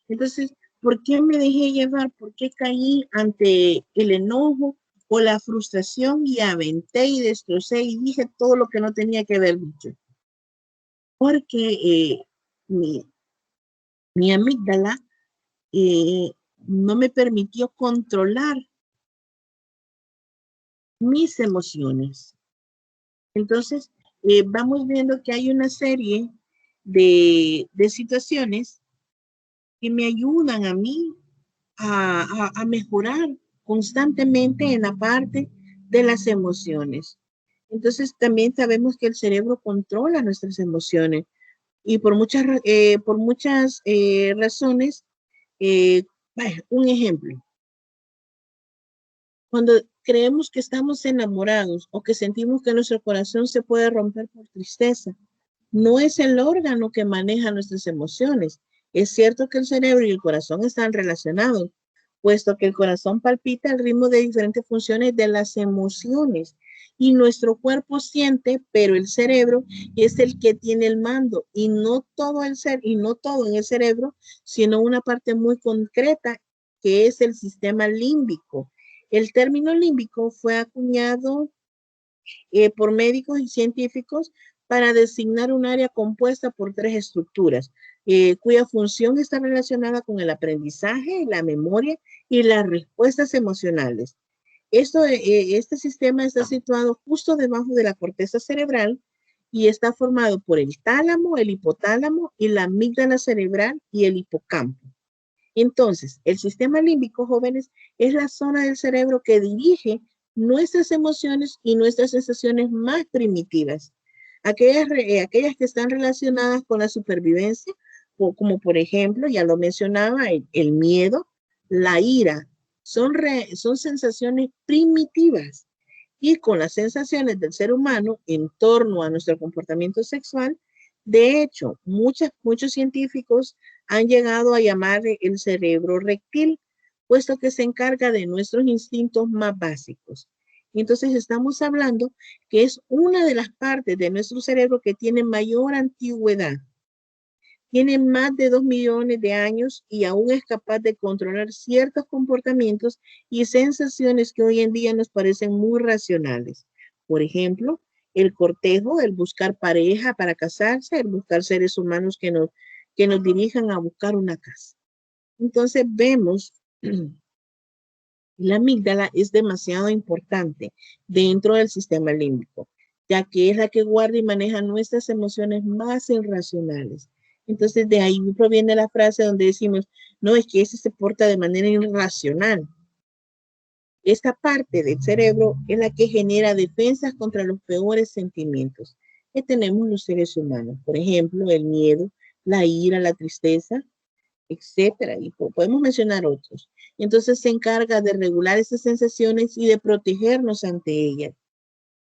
Entonces, ¿por qué me dejé llevar? ¿Por qué caí ante el enojo o la frustración y aventé y destrocé y dije todo lo que no tenía que haber dicho? Porque mi amígdala no me permitió controlar mis emociones. Entonces, vamos viendo que hay una serie de situaciones que me ayudan a mí a mejorar constantemente en la parte de las emociones. Entonces, también sabemos que el cerebro controla nuestras emociones y por muchas razones, vaya, un ejemplo, cuando creemos que estamos enamorados o que sentimos que nuestro corazón se puede romper por tristeza, no es el órgano que maneja nuestras emociones. Es cierto que el cerebro y el corazón están relacionados, puesto que el corazón palpita al ritmo de diferentes funciones de las emociones y nuestro cuerpo siente, pero el cerebro es el que tiene el mando y no todo en el cerebro, sino una parte muy concreta que es el sistema límbico. El término límbico fue acuñado por médicos y científicos para designar un área compuesta por tres estructuras, cuya función está relacionada con el aprendizaje, la memoria y las respuestas emocionales. Este sistema está situado justo debajo de la corteza cerebral y está formado por el tálamo, el hipotálamo y la amígdala cerebral y el hipocampo. Entonces, el sistema límbico, jóvenes, es la zona del cerebro que dirige nuestras emociones y nuestras sensaciones más primitivas. Aquellas que están relacionadas con la supervivencia, como por ejemplo, ya lo mencionaba, el miedo, la ira, son sensaciones primitivas. Y con las sensaciones del ser humano en torno a nuestro comportamiento sexual, de hecho, muchos científicos han llegado a llamar el cerebro reptil, puesto que se encarga de nuestros instintos más básicos. Entonces estamos hablando que es una de las partes de nuestro cerebro que tiene mayor antigüedad. Tiene más de 2 millones de años y aún es capaz de controlar ciertos comportamientos y sensaciones que hoy en día nos parecen muy racionales. Por ejemplo, el cortejo, el buscar pareja para casarse, el buscar seres humanos que nos dirijan a buscar una casa. Entonces vemos, la amígdala es demasiado importante dentro del sistema límbico, ya que es la que guarda y maneja nuestras emociones más irracionales. Entonces de ahí proviene la frase donde decimos, no, es que ese se porta de manera irracional. Esta parte del cerebro es la que genera defensas contra los peores sentimientos que tenemos los seres humanos. Por ejemplo, el miedo, la ira, la tristeza, etcétera. Y podemos mencionar otros. Entonces se encarga de regular esas sensaciones y de protegernos ante ellas.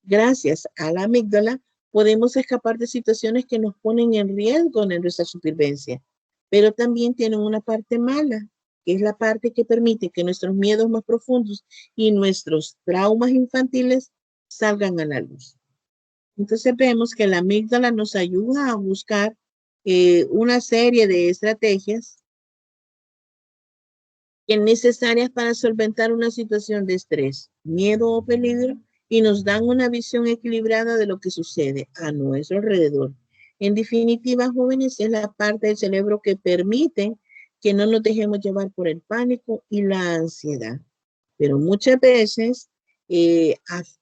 Gracias a la amígdala podemos escapar de situaciones que nos ponen en riesgo en nuestra supervivencia, pero también tienen una parte mala, que es la parte que permite que nuestros miedos más profundos y nuestros traumas infantiles salgan a la luz. Entonces vemos que la amígdala nos ayuda a buscar una serie de estrategias que necesarias para solventar una situación de estrés, miedo o peligro y nos dan una visión equilibrada de lo que sucede a nuestro alrededor. En definitiva, jóvenes, es la parte del cerebro que permite que no nos dejemos llevar por el pánico y la ansiedad. Pero muchas veces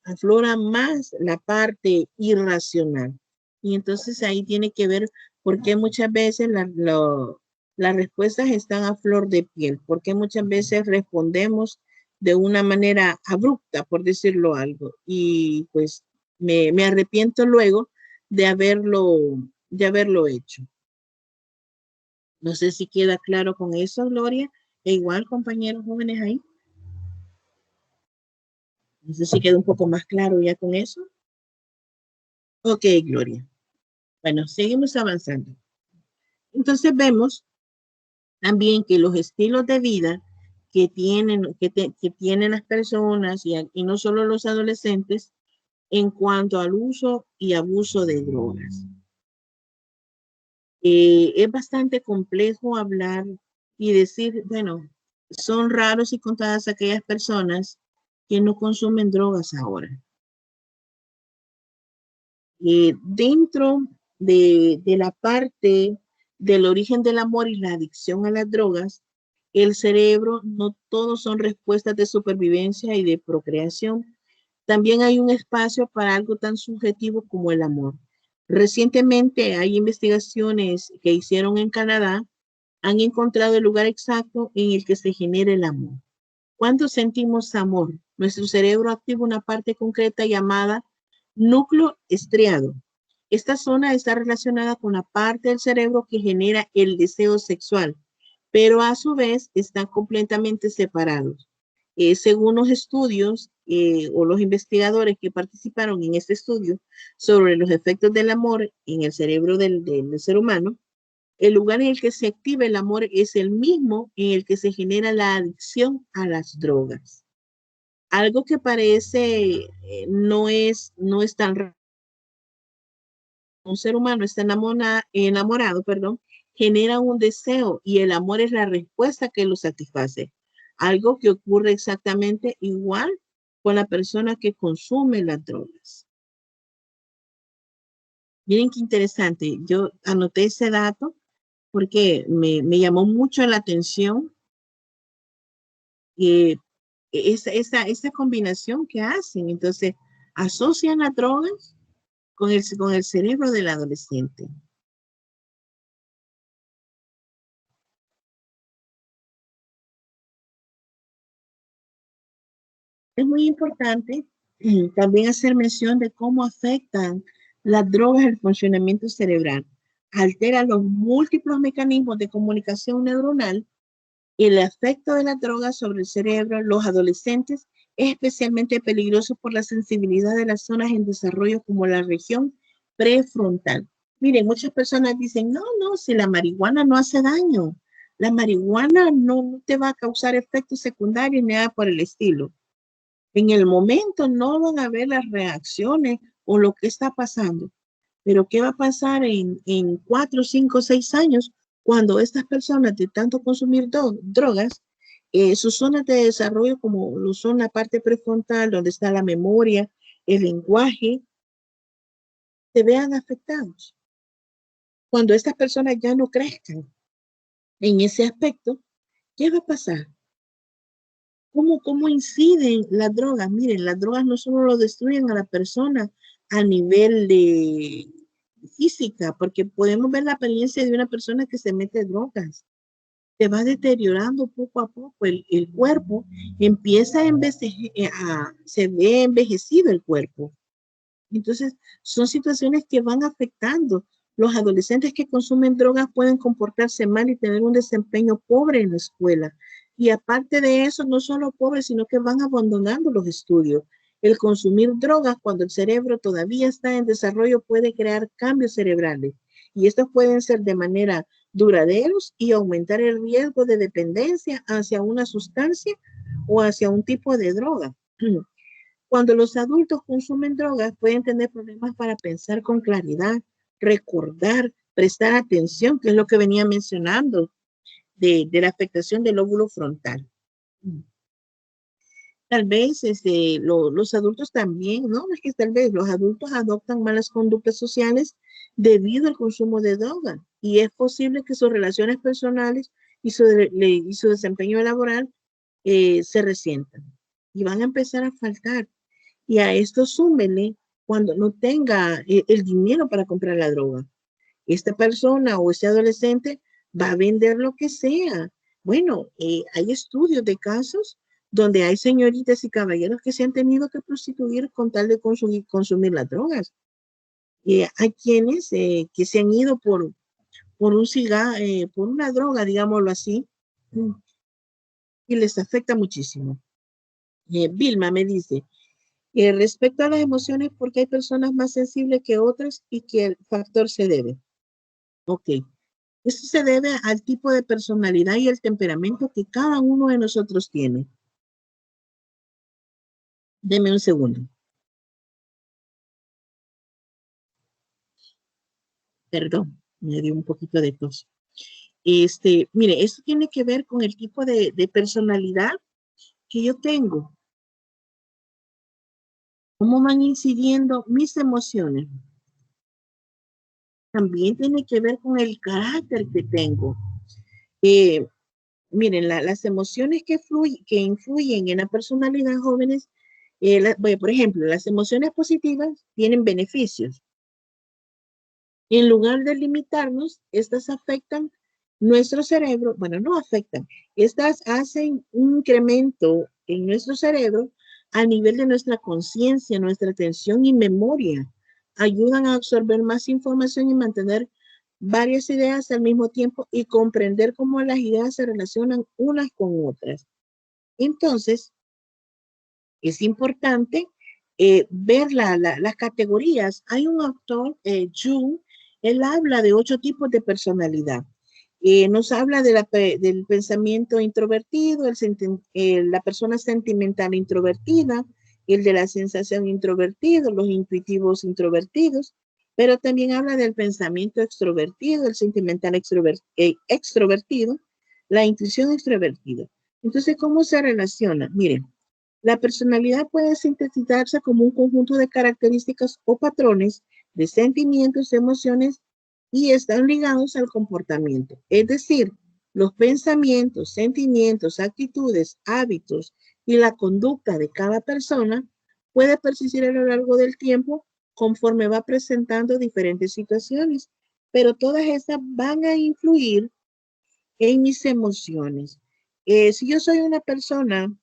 aflora más la parte irracional. Y entonces ahí tiene que ver por qué muchas veces las respuestas están a flor de piel, porque muchas veces respondemos de una manera abrupta, por decirlo algo, y pues me arrepiento luego de haberlo hecho. No sé si queda claro con eso, Gloria, e igual compañeros jóvenes ahí. No sé si queda un poco más claro ya con eso. Ok, Gloria. Bueno, seguimos avanzando. Entonces vemos también que los estilos de vida que tienen las personas y no solo los adolescentes en cuanto al uso y abuso de drogas. Es bastante complejo hablar y decir, bueno, son raros y contadas aquellas personas que no consumen drogas ahora. Dentro de la parte del origen del amor y la adicción a las drogas, el cerebro no todos son respuestas de supervivencia y de procreación. También hay un espacio para algo tan subjetivo como el amor. Recientemente hay investigaciones que hicieron en Canadá, han encontrado el lugar exacto en el que se genera el amor. Cuando sentimos amor, nuestro cerebro activa una parte concreta llamada núcleo estriado. Esta zona está relacionada con la parte del cerebro que genera el deseo sexual, pero a su vez están completamente separados. Según los estudios o los investigadores que participaron en este estudio sobre los efectos del amor en el cerebro del ser humano, el lugar en el que se activa el amor es el mismo en el que se genera la adicción a las drogas. Algo que parece no es tan raro. Un ser humano está enamorado, genera un deseo y el amor es la respuesta que lo satisface. Algo que ocurre exactamente igual con la persona que consume las drogas. Miren qué interesante. Yo anoté ese dato porque me llamó mucho la atención esa combinación que hacen. Entonces, asocian las drogas con el cerebro del adolescente. Es muy importante también hacer mención de cómo afectan las drogas el funcionamiento cerebral. Altera los múltiples mecanismos de comunicación neuronal y el efecto de las drogas sobre el cerebro. Los adolescentes es especialmente peligroso por la sensibilidad de las zonas en desarrollo como la región prefrontal. Miren, muchas personas dicen, no, si la marihuana no hace daño, la marihuana no te va a causar efectos secundarios ni nada por el estilo. En el momento no van a ver las reacciones o lo que está pasando. Pero ¿qué va a pasar en 4, 5, 6 años cuando estas personas de tanto consumir drogas, sus zonas de desarrollo como lo son la parte prefrontal, donde está la memoria, el lenguaje, se vean afectados? Cuando estas personas ya no crezcan en ese aspecto, ¿qué va a pasar? ¿Cómo inciden las drogas? Miren, las drogas no solo lo destruyen a la persona a nivel de física, porque podemos ver la apariencia de una persona que se mete drogas. Se va deteriorando poco a poco el cuerpo, empieza a envejecer, se ve envejecido el cuerpo. Entonces, son situaciones que van afectando. Los adolescentes que consumen drogas pueden comportarse mal y tener un desempeño pobre en la escuela. Y aparte de eso, no solo pobres, sino que van abandonando los estudios. El consumir drogas cuando el cerebro todavía está en desarrollo puede crear cambios cerebrales. Y estos pueden ser de manera duraderos y aumentar el riesgo de dependencia hacia una sustancia o hacia un tipo de droga. Cuando los adultos consumen drogas, pueden tener problemas para pensar con claridad, recordar, prestar atención, que es lo que venía mencionando, de la afectación del lóbulo frontal. Tal vez los adultos también, no es que tal vez los adultos adoptan malas conductas sociales debido al consumo de drogas y es posible que sus relaciones personales y su desempeño laboral se resientan y van a empezar a faltar. Y a esto súmele cuando no tenga el dinero para comprar la droga. Esta persona o este adolescente va a vender lo que sea. Bueno, hay estudios de casos donde hay señoritas y caballeros que se han tenido que prostituir con tal de consumir las drogas. Hay quienes que se han ido por un cigarro, por una droga, digámoslo así, y les afecta muchísimo. Vilma me dice, respecto a las emociones, porque hay personas más sensibles que otras y que el factor se debe. Ok. Esto se debe al tipo de personalidad y el temperamento que cada uno de nosotros tiene. Deme un segundo. Perdón, me dio un poquito de tos. Mire, esto tiene que ver con el tipo de personalidad que yo tengo. ¿Cómo van incidiendo mis emociones? También tiene que ver con el carácter que tengo. Miren, las emociones que influyen en la personalidad jóvenes, por ejemplo, las emociones positivas tienen beneficios. En lugar de limitarnos, estas afectan nuestro cerebro, bueno, no afectan, estas hacen un incremento en nuestro cerebro a nivel de nuestra conciencia, nuestra atención y memoria. Ayudan a absorber más información y mantener varias ideas al mismo tiempo y comprender cómo las ideas se relacionan unas con otras. Entonces, es importante ver las categorías. Hay un autor, Jung, él habla de 8 tipos de personalidad. Nos habla del pensamiento introvertido, la persona sentimental introvertida, el de la sensación introvertido, los intuitivos introvertidos, pero también habla del pensamiento extrovertido, el sentimental extrovertido, la intuición extrovertida. Entonces, ¿cómo se relaciona? Miren, la personalidad puede sintetizarse como un conjunto de características o patrones de sentimientos, emociones y están ligados al comportamiento. Es decir, los pensamientos, sentimientos, actitudes, hábitos y la conducta de cada persona puede persistir a lo largo del tiempo conforme va presentando diferentes situaciones, pero todas estas van a influir en mis emociones. Si yo soy una persona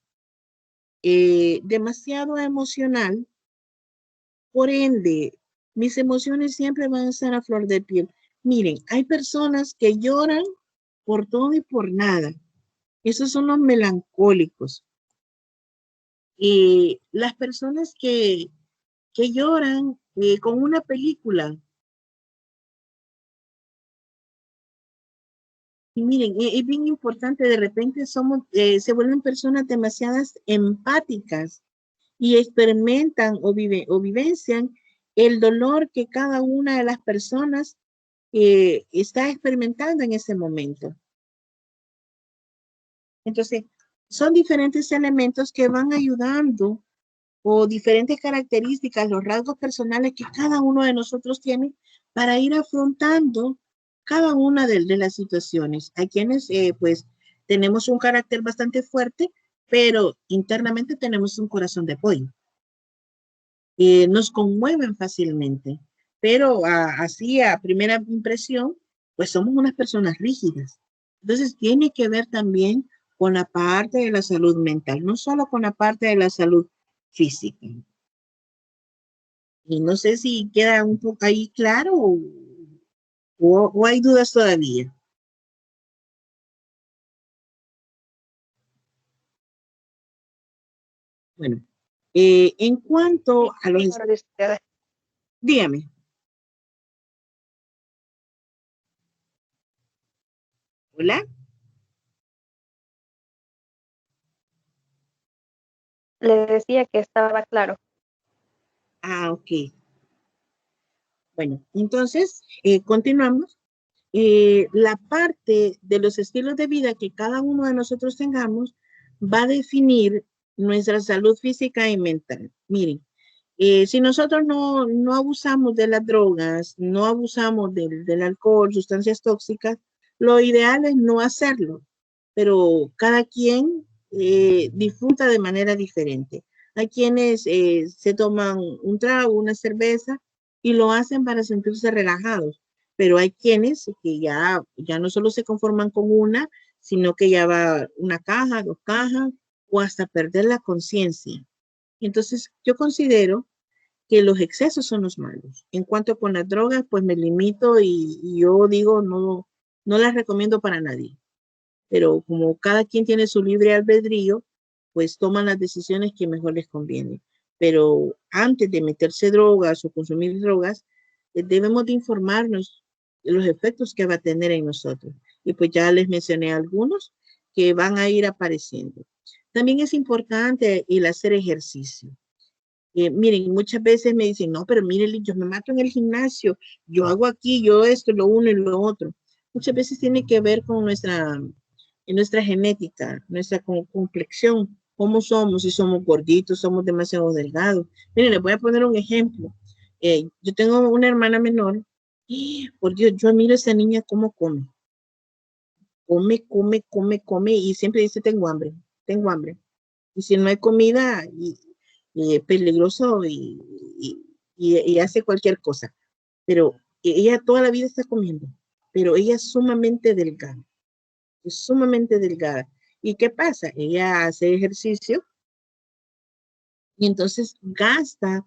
demasiado emocional, por ende, mis emociones siempre van a estar a flor de piel. Miren, hay personas que lloran por todo y por nada. Esos son los melancólicos. Y las personas que lloran con una película. Y miren, es bien importante, de repente se vuelven personas demasiadas empáticas y experimentan o vivencian el dolor que cada una de las personas está experimentando en ese momento. Entonces, son diferentes elementos que van ayudando o diferentes características, los rasgos personales que cada uno de nosotros tiene para ir afrontando cada una de las situaciones. Hay quienes, pues, tenemos un carácter bastante fuerte, pero internamente tenemos un corazón de pollo. Nos conmueven fácilmente, pero así a primera impresión, pues somos unas personas rígidas. Entonces tiene que ver también con la parte de la salud mental, no solo con la parte de la salud física. Y no sé si queda un poco ahí claro o hay dudas todavía. Bueno, en cuanto a los... Dígame. Hola. Le decía que estaba claro. Ah, ok. Bueno, entonces, continuamos. La parte de los estilos de vida que cada uno de nosotros tengamos va a definir nuestra salud física y mental. Miren, si nosotros no abusamos de las drogas, no abusamos del alcohol, sustancias tóxicas, lo ideal es no hacerlo, pero cada quien disfruta de manera diferente. Hay quienes se toman un trago, una cerveza y lo hacen para sentirse relajados, pero hay quienes que ya no solo se conforman con una, sino que ya va una caja, 2 cajas, o hasta perder la conciencia. Entonces, yo considero que los excesos son los malos. En cuanto con las drogas, pues me limito y yo digo, no las recomiendo para nadie. Pero como cada quien tiene su libre albedrío, pues toman las decisiones que mejor les conviene. Pero antes de meterse drogas o consumir drogas, debemos de informarnos de los efectos que va a tener en nosotros. Y pues ya les mencioné algunos que van a ir apareciendo. También es importante el hacer ejercicio. Miren, muchas veces me dicen, no, pero miren, yo me mato en el gimnasio, yo hago aquí, yo esto, lo uno y lo otro. Muchas veces tiene que ver con nuestra genética, nuestra complexión, cómo somos, si somos gorditos, somos demasiado delgados. Miren, les voy a poner un ejemplo. Yo tengo una hermana menor y, por Dios, yo admiro a esa niña cómo come. Come y siempre dice, tengo hambre, tengo hambre. Y si no hay comida, y es peligroso y hace cualquier cosa. Pero ella toda la vida está comiendo, pero ella es sumamente delgada. ¿Y qué pasa? Ella hace ejercicio y entonces gasta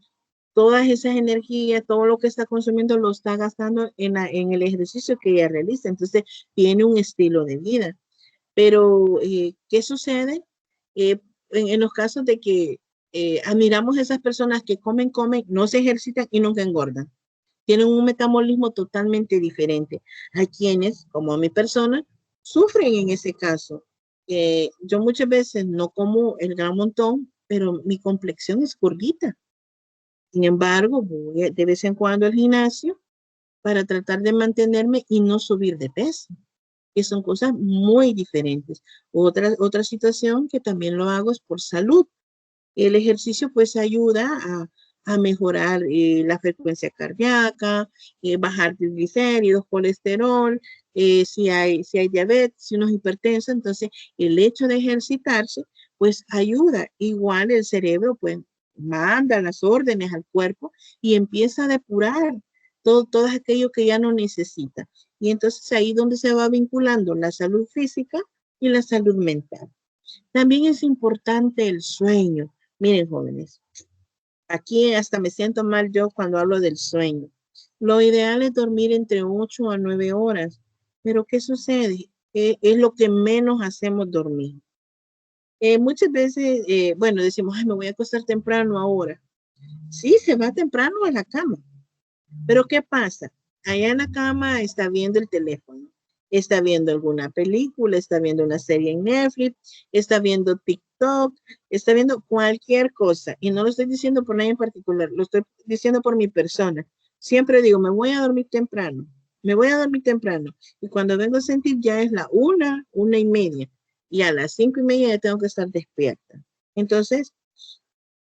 todas esas energías, todo lo que está consumiendo lo está gastando en el ejercicio que ella realiza. Entonces tiene un estilo de vida. Pero, ¿qué sucede? En los casos de que admiramos a esas personas que comen, no se ejercitan y nunca engordan. Tienen un metabolismo totalmente diferente. Hay quienes, como mi persona, sufren en ese caso. Yo muchas veces no como el gran montón, pero mi complexión es gordita. Sin embargo, voy de vez en cuando al gimnasio para tratar de mantenerme y no subir de peso, que son cosas muy diferentes. Otra situación que también lo hago es por salud. El ejercicio pues ayuda a mejorar la frecuencia cardíaca, bajar triglicéridos, colesterol, si hay diabetes, si uno es hipertenso, entonces el hecho de ejercitarse pues ayuda. Igual el cerebro pues manda las órdenes al cuerpo y empieza a depurar todo aquello que ya no necesita. Y entonces ahí donde se va vinculando la salud física y la salud mental. También es importante el sueño. Miren, jóvenes, aquí hasta me siento mal yo cuando hablo del sueño. Lo ideal es dormir entre 8 a 9 horas, pero ¿qué sucede? Es lo que menos hacemos dormir. Muchas veces, bueno, decimos, ay, me voy a acostar temprano ahora. Sí, se va temprano a la cama, pero ¿qué pasa? Allá en la cama está viendo el teléfono, está viendo alguna película, está viendo una serie en Netflix, está viendo TikTok, está viendo cualquier cosa. Y no lo estoy diciendo por nadie en particular, lo estoy diciendo por mi persona. Siempre digo, me voy a dormir temprano, me voy a dormir temprano. Y cuando vengo a sentir ya es la 1:30. Y a las 5:30 ya tengo que estar despierta. Entonces,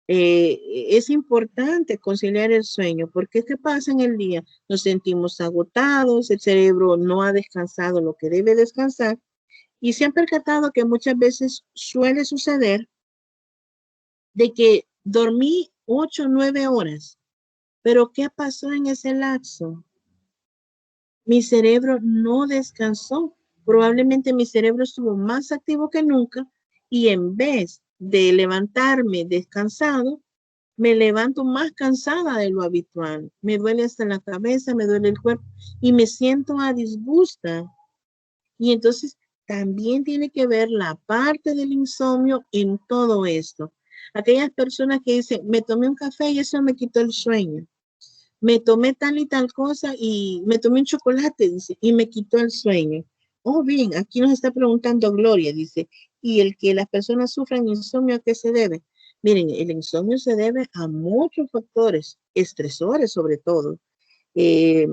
es importante conciliar el sueño, porque ¿qué pasa en el día? Nos sentimos agotados, el cerebro no ha descansado lo que debe descansar, y se han percatado que muchas veces suele suceder de que dormí 8 o 9 horas, pero ¿qué pasó en ese lapso? Mi cerebro no descansó. Probablemente mi cerebro estuvo más activo que nunca y en vez de levantarme descansado, me levanto más cansada de lo habitual. Me duele hasta la cabeza, me duele el cuerpo y me siento a disgusto. Y entonces también tiene que ver la parte del insomnio en todo esto. Aquellas personas que dicen, me tomé un café y eso me quitó el sueño. Me tomé tal y tal cosa y me tomé un chocolate, dice, y me quitó el sueño. Oh, bien, aquí nos está preguntando Gloria, dice, y el que las personas sufran insomnio, ¿a qué se debe? Miren, el insomnio se debe a muchos factores, estresores sobre todo. Eh,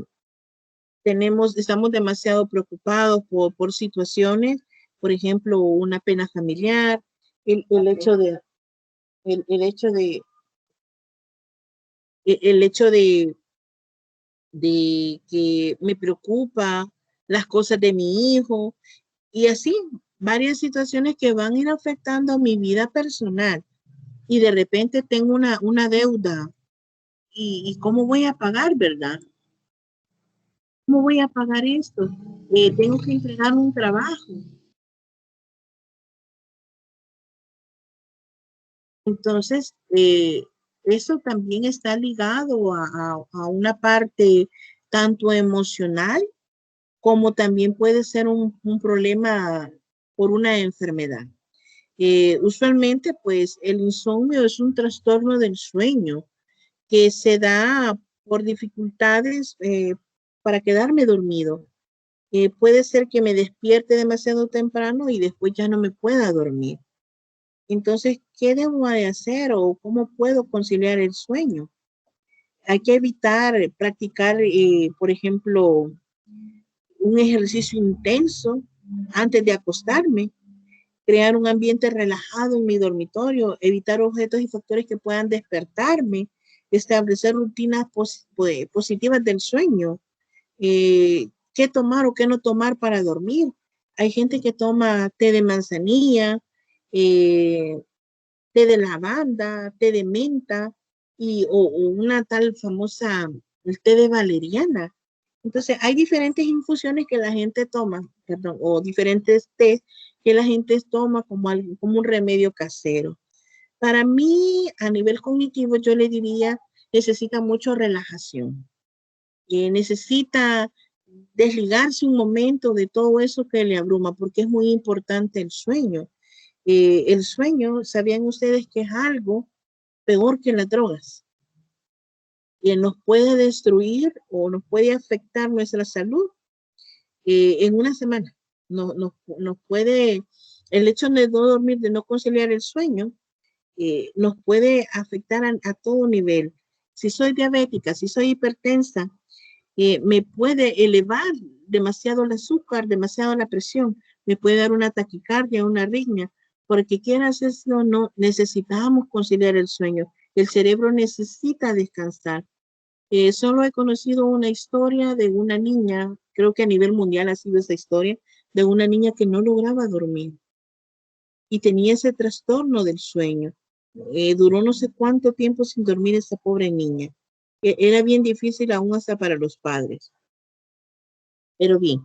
estamos demasiado preocupados por situaciones, por ejemplo, una pena familiar, el hecho de, el hecho de, el hecho de que me preocupa las cosas de mi hijo y así varias situaciones que van a ir afectando a mi vida personal y de repente tengo una deuda y cómo voy a pagar, ¿verdad? ¿Cómo voy a pagar esto? Tengo que entregar un trabajo Entonces, eso también está ligado a una parte tanto emocional como también puede ser un problema por una enfermedad. Usualmente, pues, el insomnio es un trastorno del sueño que se da por dificultades para quedarme dormido. Puede ser que me despierte demasiado temprano y después ya no me pueda dormir. Entonces, ¿qué debo de hacer o cómo puedo conciliar el sueño? Hay que evitar practicar, por ejemplo, un ejercicio intenso antes de acostarme, crear un ambiente relajado en mi dormitorio, evitar objetos y factores que puedan despertarme, establecer rutinas positivas del sueño, qué tomar o qué no tomar para dormir. Hay gente que toma té de manzanilla, eh, té de lavanda, té de menta o una tal famosa, el té de valeriana. Entonces, hay diferentes infusiones que la gente toma, perdón, o diferentes tés que la gente toma como, como un remedio casero. Para mí, a nivel cognitivo, yo le diría, necesita mucho relajación. Necesita desligarse un momento de todo eso que le abruma, porque es muy importante el sueño. El sueño, ¿sabían ustedes que es algo peor que las drogas? Y nos puede destruir o nos puede afectar nuestra salud en una semana. Nos puede, el hecho de no dormir, de no conciliar el sueño, nos puede afectar a todo nivel. Si soy diabética, si soy hipertensa, me puede elevar demasiado el azúcar, demasiado la presión, me puede dar una taquicardia, una arritmia, porque quieras eso o no, necesitamos conciliar el sueño. El cerebro necesita descansar. Solo he conocido una historia de una niña, creo que a nivel mundial ha sido esa historia, de una niña que no lograba dormir y tenía ese trastorno del sueño. Duró no sé cuánto tiempo sin dormir esa pobre niña. Era bien difícil aún hasta para los padres. Pero bien,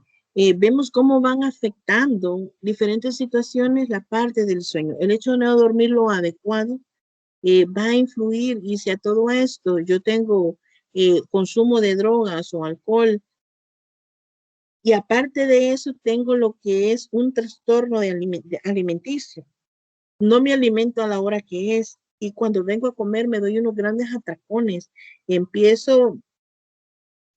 vemos cómo van afectando diferentes situaciones la parte del sueño. El hecho de no dormir lo adecuado va a influir, y si a todo esto yo tengo consumo de drogas o alcohol, y aparte de eso tengo lo que es un trastorno de alimenticio. No me alimento a la hora que es, y cuando vengo a comer me doy unos grandes atracones, empiezo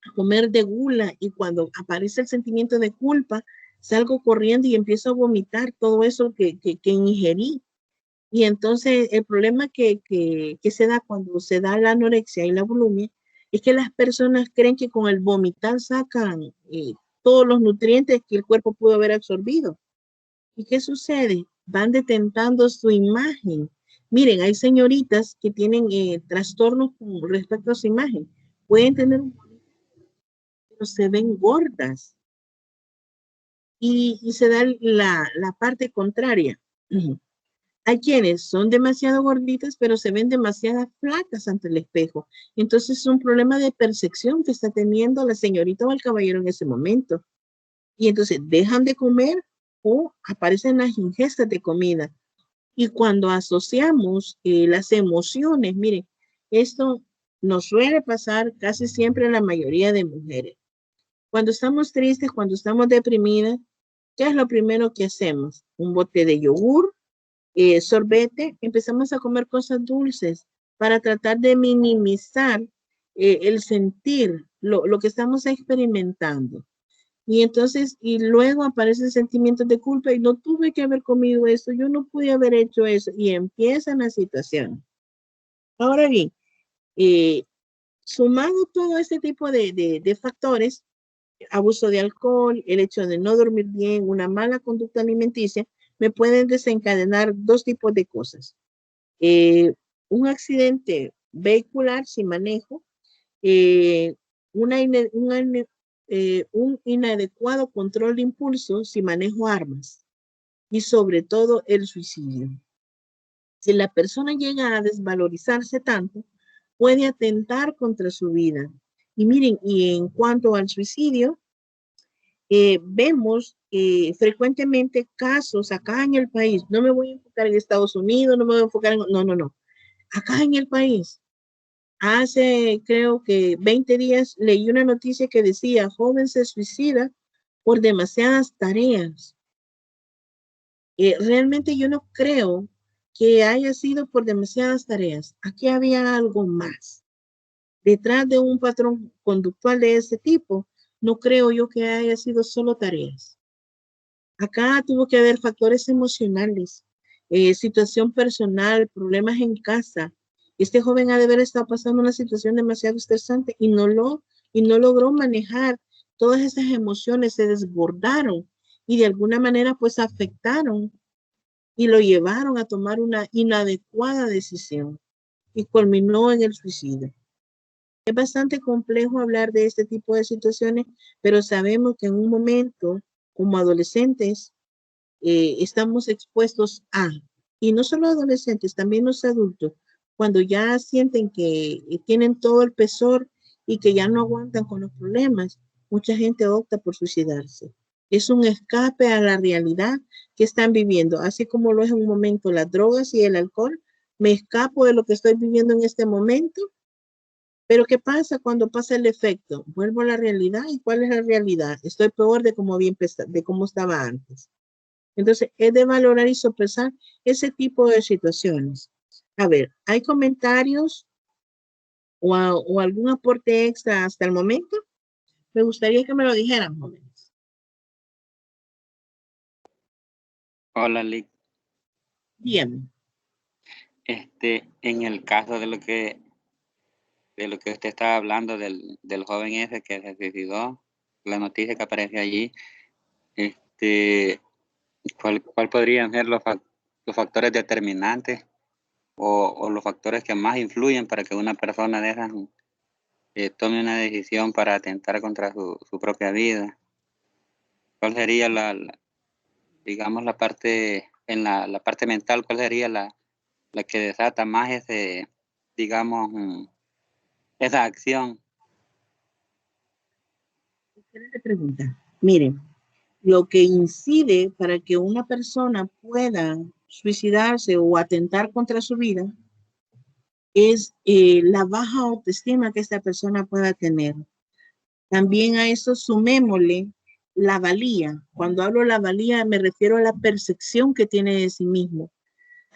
a comer de gula, y cuando aparece el sentimiento de culpa, salgo corriendo y empiezo a vomitar todo eso que ingerí. Y entonces el problema que se da cuando se da la anorexia y la bulimia es que las personas creen que con el vomitar sacan todos los nutrientes que el cuerpo pudo haber absorbido. ¿Y qué sucede? Van detentando su imagen. Miren, hay señoritas que tienen trastornos con respecto a su imagen. Pueden tener un, pero se ven gordas. Y se da la parte contraria. Hay quienes son demasiado gorditas, pero se ven demasiado flacas ante el espejo. Entonces es un problema de percepción que está teniendo la señorita o el caballero en ese momento. Y entonces dejan de comer o aparecen las ingestas de comida. Y cuando asociamos las emociones, miren, esto nos suele pasar casi siempre a la mayoría de mujeres. Cuando estamos tristes, cuando estamos deprimidas, ¿qué es lo primero que hacemos? Un bote de yogur, sorbete, empezamos a comer cosas dulces para tratar de minimizar el sentir, lo que estamos experimentando. Y entonces, y luego aparecen sentimientos de culpa y no tuve que haber comido eso, yo no pude haber hecho eso, y empiezan la situación. Ahora bien, sumado todo este tipo de factores, abuso de alcohol, el hecho de no dormir bien, una mala conducta alimenticia, me pueden desencadenar dos tipos de cosas. Un accidente vehicular si manejo, eh, un inadecuado control de impulso si manejo armas, y sobre todo el suicidio. Si la persona llega a desvalorizarse tanto, puede atentar contra su vida. Y miren, y en cuanto al suicidio, vemos frecuentemente casos acá en el país. No me voy a enfocar en Estados Unidos, no me voy a enfocar en... No. Acá en el país. Hace, creo que 20 días, leí una noticia que decía, joven se suicida por demasiadas tareas. Realmente yo no creo que haya sido por demasiadas tareas. Aquí había algo más. Detrás de un patrón conductual de ese tipo, no creo yo que haya sido solo tareas. Acá tuvo que haber factores emocionales, situación personal, problemas en casa. Este joven ha de haber estado pasando una situación demasiado estresante y no logró manejar todas esas emociones, se desbordaron y de alguna manera pues afectaron y lo llevaron a tomar una inadecuada decisión y culminó en el suicidio. Es bastante complejo hablar de este tipo de situaciones, pero sabemos que en un momento, como adolescentes, estamos expuestos a, y no solo adolescentes, también los adultos, cuando ya sienten que tienen todo el pesor y que ya no aguantan con los problemas, mucha gente opta por suicidarse. Es un escape a la realidad que están viviendo, así como lo es en un momento las drogas y el alcohol. Me escapo de lo que estoy viviendo en este momento, pero ¿qué pasa cuando pasa el efecto? Vuelvo a la realidad. ¿Y cuál es la realidad? Estoy peor de cómo estaba antes. Entonces, es de valorar y sopesar ese tipo de situaciones. A ver, ¿hay comentarios o algún aporte extra hasta el momento? Me gustaría que me lo dijeran, jóvenes. Hola, Lick. Bien. En el caso de lo que usted estaba hablando del joven ese que se suicidó, la noticia que aparece allí, ¿cuál podrían ser los factores determinantes o los factores que más influyen para que una persona de esas tome una decisión para atentar contra su propia vida? ¿Cuál sería digamos, la parte, en la parte mental, cuál sería la que desata más ese, digamos, esa acción? Excelente pregunta. Miren, lo que incide para que una persona pueda suicidarse o atentar contra su vida es la baja autoestima que esta persona pueda tener. También a eso sumémosle la valía. Cuando hablo de la valía me refiero a la percepción que tiene de sí mismo.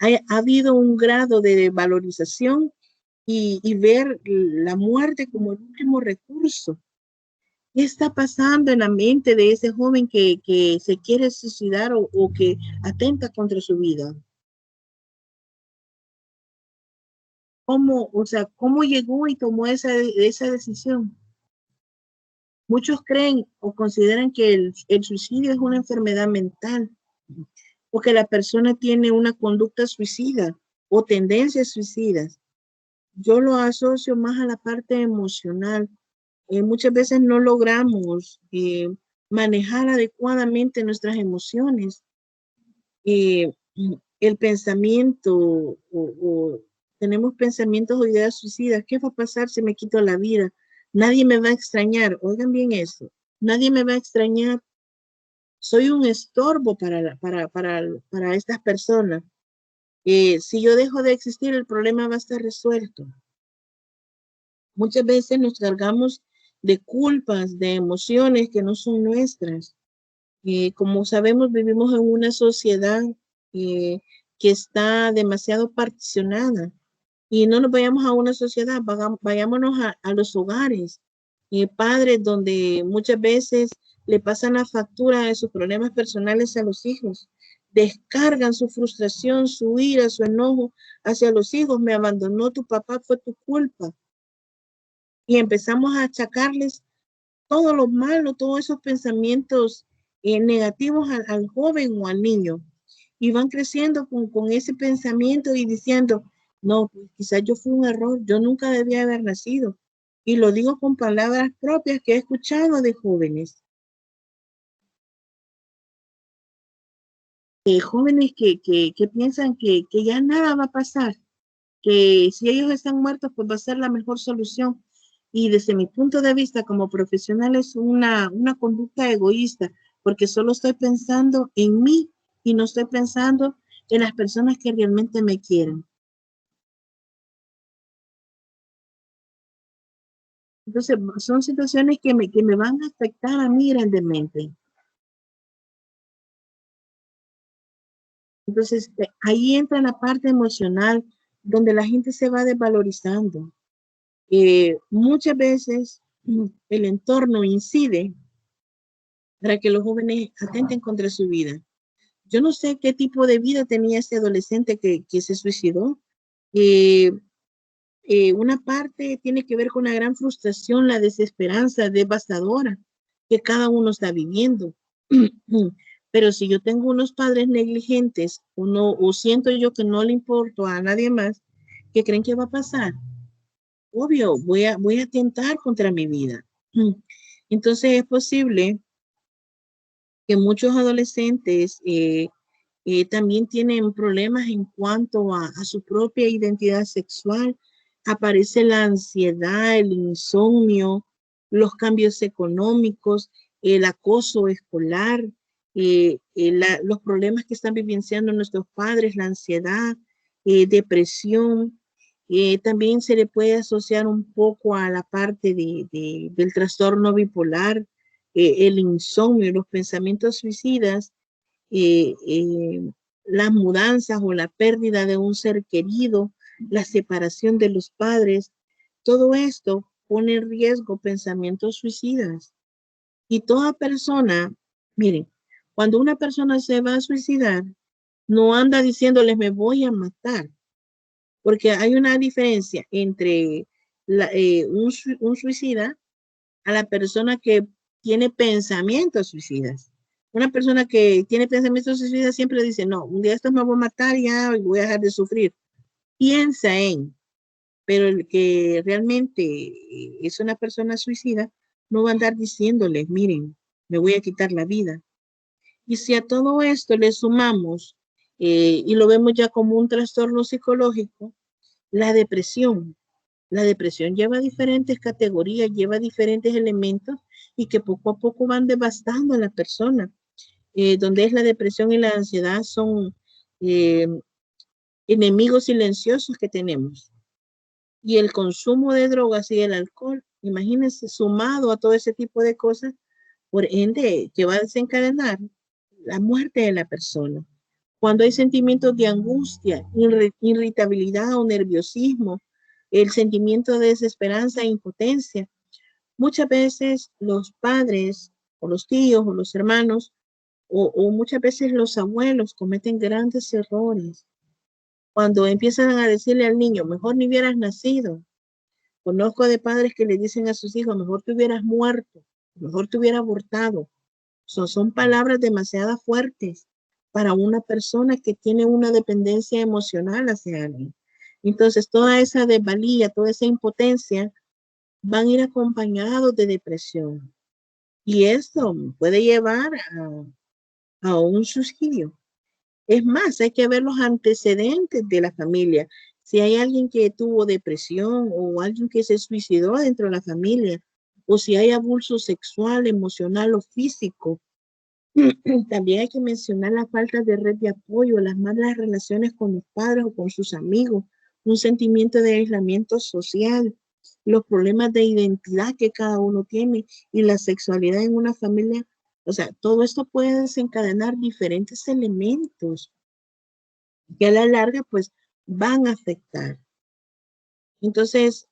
Ha habido un grado de valorización y ver la muerte como el último recurso. ¿Qué está pasando en la mente de ese joven que se quiere suicidar o que atenta contra su vida? ¿Cómo llegó y tomó esa decisión? Muchos creen o consideran que el suicidio es una enfermedad mental o que la persona tiene una conducta suicida o tendencias suicidas. Yo lo asocio más a la parte emocional. Muchas veces no logramos manejar adecuadamente nuestras emociones. Eh, el pensamiento o tenemos pensamientos o ideas suicidas. ¿Qué va a pasar si me quito la vida? Nadie me va a extrañar. Oigan bien eso. Nadie me va a extrañar. Soy un estorbo para estas personas. Si yo dejo de existir, el problema va a estar resuelto. Muchas veces nos cargamos de culpas, de emociones que no son nuestras. Como sabemos, vivimos en una sociedad que está demasiado particionada. Y no nos vayamos a una sociedad, vayámonos a los hogares. Padres donde muchas veces le pasan la factura de sus problemas personales a los hijos. Descargan su frustración, su ira, su enojo hacia los hijos. Me abandonó tu papá, fue tu culpa. Y empezamos a achacarles todo lo malo, todos esos pensamientos negativos al joven o al niño. Y van creciendo con ese pensamiento y diciendo, no, pues quizás yo fui un error, yo nunca debía haber nacido. Y lo digo con palabras propias que he escuchado de jóvenes. Jóvenes que piensan que ya nada va a pasar, que si ellos están muertos, pues va a ser la mejor solución. Y desde mi punto de vista como profesional es una conducta egoísta, porque solo estoy pensando en mí y no estoy pensando en las personas que realmente me quieren. Entonces, son situaciones que me van a afectar a mí grandemente. Entonces, ahí entra la parte emocional, donde la gente se va desvalorizando. Muchas veces el entorno incide para que los jóvenes atenten contra su vida. Yo no sé qué tipo de vida tenía este adolescente que se suicidó. Una parte tiene que ver con la gran frustración, la desesperanza devastadora que cada uno está viviendo. Pero si yo tengo unos padres negligentes o siento yo que no le importo a nadie más, ¿qué creen que va a pasar? Obvio, voy a atentar contra mi vida. Entonces es posible que muchos adolescentes también tienen problemas en cuanto a su propia identidad sexual. Aparece la ansiedad, el insomnio, los cambios económicos, el acoso escolar, los problemas que están vivenciando nuestros padres, la ansiedad, depresión. También se le puede asociar un poco a la parte del trastorno bipolar, el insomnio, los pensamientos suicidas, las mudanzas o la pérdida de un ser querido, la separación de los padres. Todo esto pone en riesgo pensamientos suicidas. Y toda persona, miren, cuando una persona se va a suicidar, no anda diciéndoles me voy a matar, porque hay una diferencia entre un suicida a la persona que tiene pensamientos suicidas. Una persona que tiene pensamientos suicidas siempre dice, no, un día esto me voy a matar ya y voy a dejar de sufrir. Piensa en, pero el que realmente es una persona suicida no va a andar diciéndoles, miren, me voy a quitar la vida. Y si a todo esto le sumamos, y lo vemos ya como un trastorno psicológico, la depresión. La depresión lleva diferentes categorías, lleva diferentes elementos y que poco a poco van devastando a la persona. Donde es la depresión y la ansiedad son enemigos silenciosos que tenemos. Y el consumo de drogas y el alcohol, imagínense, sumado a todo ese tipo de cosas, por ende, que va a desencadenar la muerte de la persona. Cuando hay sentimientos de angustia, irritabilidad o nerviosismo, el sentimiento de desesperanza e impotencia, muchas veces los padres o los tíos o los hermanos o muchas veces los abuelos cometen grandes errores cuando empiezan a decirle al niño, mejor ni hubieras nacido. Conozco de padres que le dicen a sus hijos, mejor te hubieras muerto, mejor te hubiera abortado. Son palabras demasiado fuertes para una persona que tiene una dependencia emocional hacia alguien. Entonces, toda esa desvalía, toda esa impotencia van a ir acompañados de depresión. Y esto puede llevar a un suicidio. Es más, hay que ver los antecedentes de la familia. Si hay alguien que tuvo depresión o alguien que se suicidó dentro de la familia, o si hay abuso sexual, emocional o físico. También hay que mencionar la falta de red de apoyo, las malas relaciones con los padres o con sus amigos, un sentimiento de aislamiento social, los problemas de identidad que cada uno tiene y la sexualidad en una familia. O sea, todo esto puede desencadenar diferentes elementos que a la larga pues van a afectar. Entonces,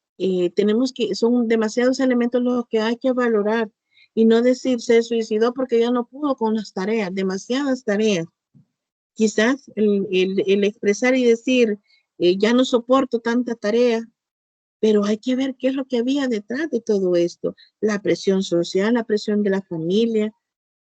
son demasiados elementos los que hay que valorar y no decir se suicidó porque ya no pudo con las tareas, demasiadas tareas. Quizás el expresar y decir ya no soporto tanta tarea, pero hay que ver qué es lo que había detrás de todo esto. La presión social, la presión de la familia,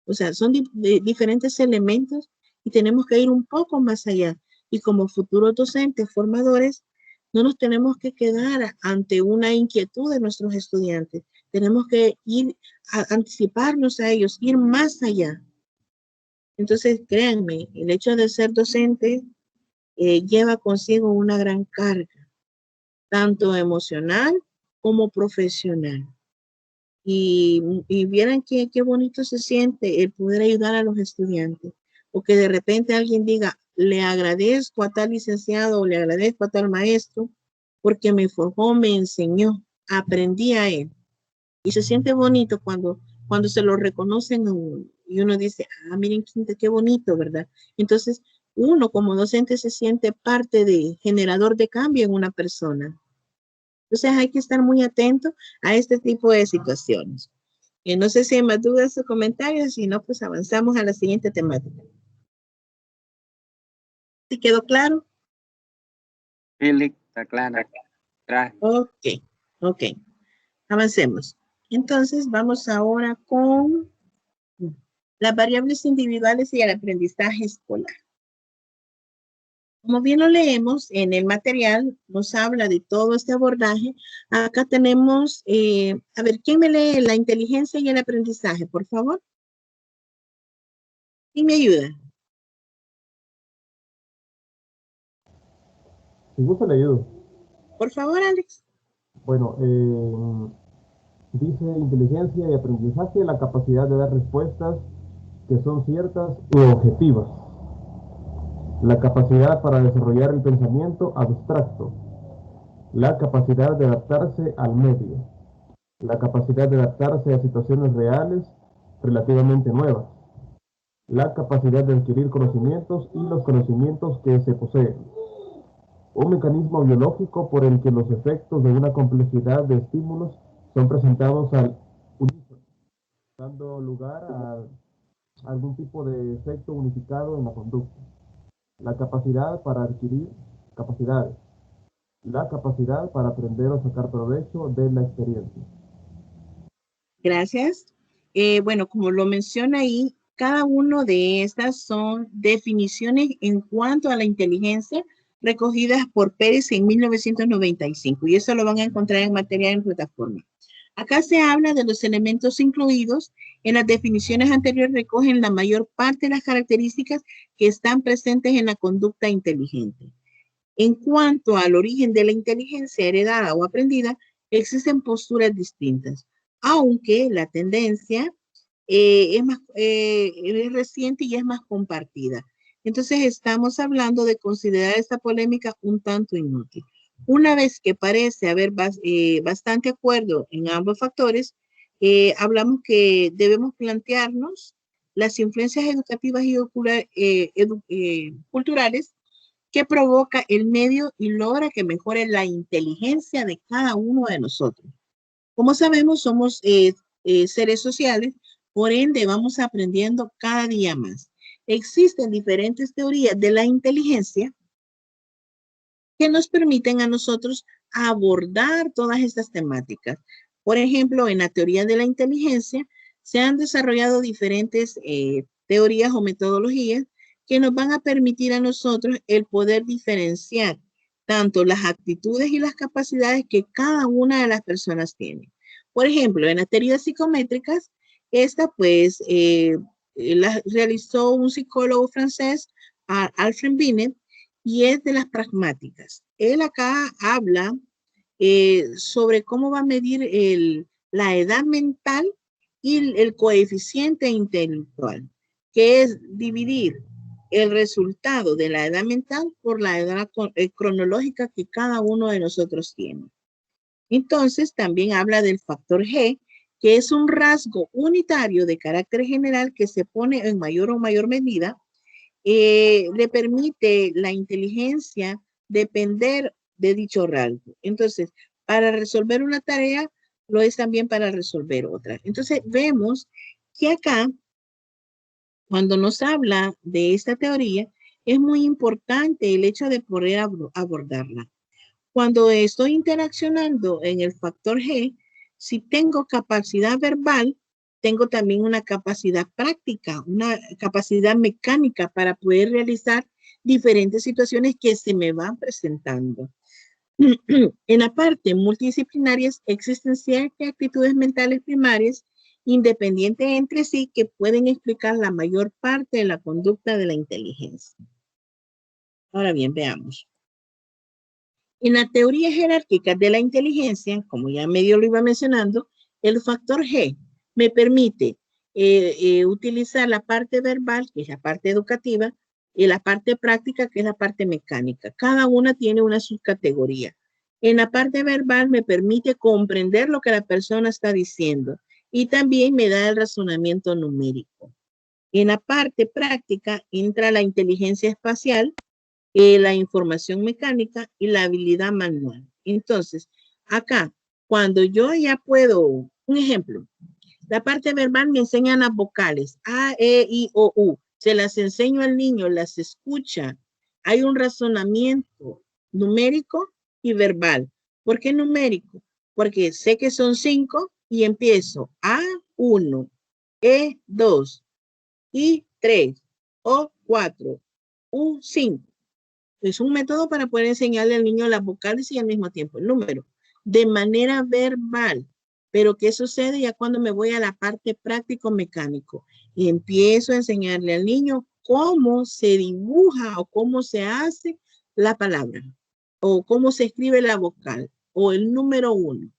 o sea, son diferentes elementos y tenemos que ir un poco más allá. Y como futuros docentes, formadores, no nos tenemos que quedar ante una inquietud de nuestros estudiantes. Tenemos que ir a anticiparnos a ellos, ir más allá. Entonces, créanme, el hecho de ser docente lleva consigo una gran carga, tanto emocional como profesional. y vieran qué bonito se siente el poder ayudar a los estudiantes. O que de repente alguien diga, le agradezco a tal licenciado o le agradezco a tal maestro porque me forjó, me enseñó, aprendí a él. Y se siente bonito cuando se lo reconocen y uno dice, ah, miren qué bonito, ¿verdad? Entonces, uno como docente se siente parte de generador de cambio en una persona. Entonces, hay que estar muy atento a este tipo de situaciones. No sé si hay más dudas o comentarios, si no, pues avanzamos a la siguiente temática. ¿Sí quedó claro? Sí, Lick, está claro. Gracias. Ok. Avancemos. Entonces, vamos ahora con las variables individuales y el aprendizaje escolar. Como bien lo leemos en el material, nos habla de todo este abordaje. Acá tenemos, a ver, ¿quién me lee la inteligencia y el aprendizaje, por favor? ¿Quién me ayuda? Si gusta, le ayudo. Por favor, Alex. Bueno, dice inteligencia y aprendizaje, la capacidad de dar respuestas que son ciertas y objetivas. La capacidad para desarrollar el pensamiento abstracto. La capacidad de adaptarse al medio. La capacidad de adaptarse a situaciones reales relativamente nuevas. La capacidad de adquirir conocimientos y los conocimientos que se poseen. Un mecanismo biológico por el que los efectos de una complejidad de estímulos son presentados al unísono, dando lugar a algún tipo de efecto unificado en la conducta. La capacidad para adquirir capacidades. La capacidad para aprender o sacar provecho de la experiencia. Gracias. Bueno, como lo menciona ahí, cada uno de estas son definiciones en cuanto a la inteligencia recogidas por Pérez en 1995 y eso lo van a encontrar en material en plataforma. Acá se habla de los elementos incluidos. En las definiciones anteriores recogen la mayor parte de las características que están presentes en la conducta inteligente. En cuanto al origen de la inteligencia heredada o aprendida, existen posturas distintas, aunque la tendencia es reciente y es más compartida. Entonces estamos hablando de considerar esta polémica un tanto inútil. Una vez que parece haber bastante acuerdo en ambos factores, hablamos que debemos plantearnos las influencias educativas y culturales que provoca el medio y logra que mejore la inteligencia de cada uno de nosotros. Como sabemos, somos seres sociales, por ende vamos aprendiendo cada día más. Existen diferentes teorías de la inteligencia que nos permiten a nosotros abordar todas estas temáticas. Por ejemplo, en la teoría de la inteligencia se han desarrollado diferentes teorías o metodologías que nos van a permitir a nosotros el poder diferenciar tanto las actitudes y las capacidades que cada una de las personas tiene. Por ejemplo, en las teorías psicométricas, esta pues la realizó un psicólogo francés, Alfred Binet, y es de las pragmáticas. Él acá habla sobre cómo va a medir la edad mental y el coeficiente intelectual, que es dividir el resultado de la edad mental por la edad cronológica que cada uno de nosotros tiene. Entonces, también habla del factor G, que es un rasgo unitario de carácter general que se pone en mayor o mayor medida, le permite la inteligencia depender de dicho rasgo. Entonces, para resolver una tarea, lo es también para resolver otra. Entonces, vemos que acá, cuando nos habla de esta teoría, es muy importante el hecho de poder abordarla. Cuando estoy interaccionando en el factor G, si tengo capacidad verbal, tengo también una capacidad práctica, una capacidad mecánica para poder realizar diferentes situaciones que se me van presentando. En la parte multidisciplinaria existen ciertas actitudes mentales primarias independientes entre sí que pueden explicar la mayor parte de la conducta de la inteligencia. Ahora bien, veamos. En la teoría jerárquica de la inteligencia, como ya medio lo iba mencionando, El factor G me permite utilizar la parte verbal, que es la parte educativa, y la parte práctica, que es la parte mecánica. Cada una tiene una subcategoría. En la parte verbal me permite comprender lo que la persona está diciendo y también me da el razonamiento numérico. En la parte práctica entra la inteligencia espacial, la información mecánica y la habilidad manual. Entonces, acá, cuando yo ya puedo, un ejemplo, la parte verbal me enseña las vocales, A, E, I, O, U. Se las enseño al niño, las escucha. Hay un razonamiento numérico y verbal. ¿Por qué numérico? Porque sé que son 5 y empiezo A1, E2, I3, O4, U5. Es un método para poder enseñarle al niño las vocales y al mismo tiempo el número, de manera verbal. Pero ¿qué sucede ya cuando me voy a la parte práctico-mecánico? Y empiezo a enseñarle al niño cómo se dibuja o cómo se hace la palabra, o cómo se escribe la vocal, o el número 1.